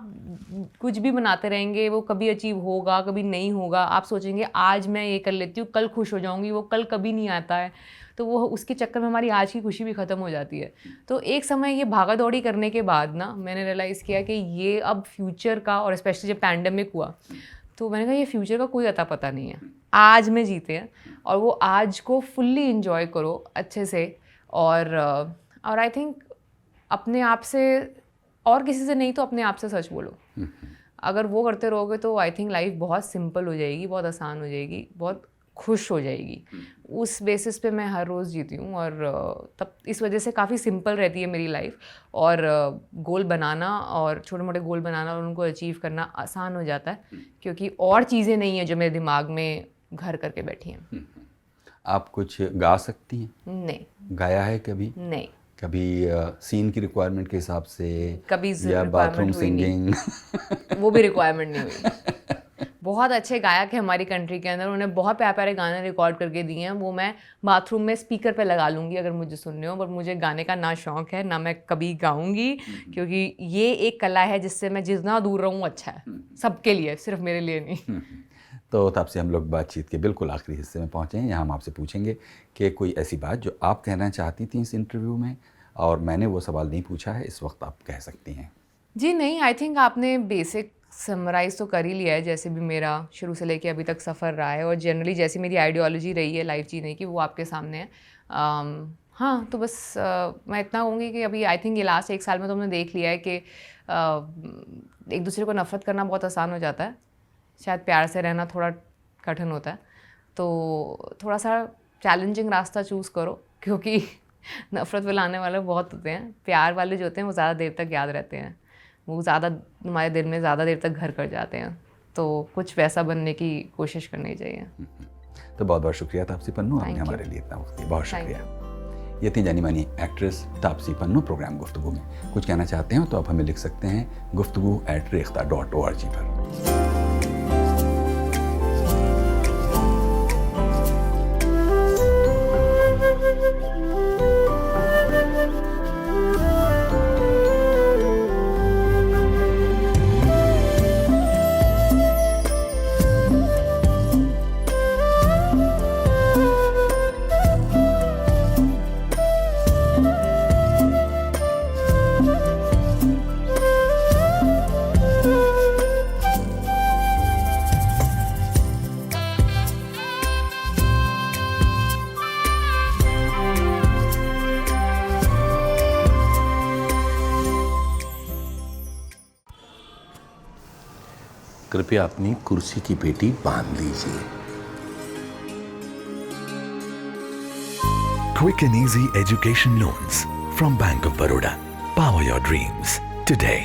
कुछ भी बनाते रहेंगे, वो कभी अचीव होगा कभी नहीं होगा। आप सोचेंगे आज मैं ये कर लेती हूँ, कल खुश हो जाऊँगी, वो कल कभी नहीं आता है। तो वो उसके चक्कर में हमारी आज की खुशी भी ख़त्म हो जाती है। तो एक समय ये भागा दौड़ी करने के बाद ना मैंने रियलाइज़ किया कि ये अब फ्यूचर का, और स्पेशली जब पैंडेमिक हुआ तो मैंने कहा ये फ्यूचर का कोई अता पता नहीं है, आज में जीते हैं और वो आज को फुल्ली इंजॉय करो अच्छे से। और आई थिंक अपने आप से, और किसी से नहीं तो अपने आप से सच बोलो। अगर वो करते रहोगे तो आई थिंक लाइफ बहुत सिंपल हो जाएगी, बहुत आसान हो जाएगी, बहुत खुश हो जाएगी। उस बेसिस पे मैं हर रोज़ जीती हूँ और तब इस वजह से काफ़ी सिंपल रहती है मेरी लाइफ। और गोल बनाना और छोटे मोटे गोल बनाना और उनको अचीव करना आसान हो जाता है, क्योंकि और चीज़ें नहीं हैं जो मेरे दिमाग में घर करके बैठी हैं। आप कुछ गा सकती हैं? नहीं। गाया है कभी? नहीं। कभी सीन की रिक्वायरमेंट के हिसाब से? कभी या बाथरूम सिंगिंग? वो भी रिक्वायरमेंट नहीं हुई। बहुत अच्छे गायक हैं हमारी कंट्री के अंदर, उन्हें बहुत प्यारे प्यारे गाने रिकॉर्ड करके दिए हैं, वो मैं बाथरूम में स्पीकर पे लगा लूँगी अगर मुझे सुनने हो। पर मुझे गाने का ना शौक़ है ना मैं कभी गाऊँगी, क्योंकि ये एक कला है जिससे मैं जितना दूर रहूँ अच्छा है, सबके लिए, सिर्फ मेरे लिए नहीं। तो तब से हम लोग बातचीत के बिल्कुल आखिरी हिस्से में पहुँचे हैं। यहाँ हम आपसे पूछेंगे कि कोई ऐसी बात जो आप कहना चाहती थी इस इंटरव्यू में और मैंने वो सवाल नहीं पूछा है, इस वक्त आप कह सकती हैं। जी नहीं, आई थिंक आपने बेसिक समराइज़ तो कर ही लिया है, जैसे भी मेरा शुरू से लेके अभी तक सफ़र रहा है और जनरली जैसी मेरी आइडियोलॉजी रही है लाइफ जीने की, वो आपके सामने है। हाँ, तो बस मैं इतना कहूँगी कि अभी आई थिंक ये लास्ट 1 साल में तो हमने देख लिया है कि एक दूसरे को नफ़रत करना बहुत आसान हो जाता है, शायद प्यार से रहना थोड़ा कठिन होता है। तो थोड़ा सा चैलेंजिंग रास्ता चूज़ करो, क्योंकि नफ़रत फैलाने वाले बहुत होते हैं, प्यार वाले जो होते हैं वो ज़्यादा देर तक याद रहते हैं, वो ज़्यादा हमारे दिल में ज़्यादा देर तक घर कर जाते हैं। तो कुछ वैसा बनने की कोशिश करनी चाहिए। तो बहुत बहुत शुक्रिया तापसी पन्नू, आपने हमारे लिए इतना वक्त दिया, बहुत शुक्रिया। ये थी जानी मानी एक्ट्रेस तापसी पन्नू प्रोग्राम गुफ्तगू में। कुछ कहना चाहते हैं तो आप हमें लिख सकते हैं guftgu@rekhta.org पर। कृपया अपनी कुर्सी की पेटी बांध लीजिए। Quick and easy education loans from Bank of Baroda. Power your dreams today.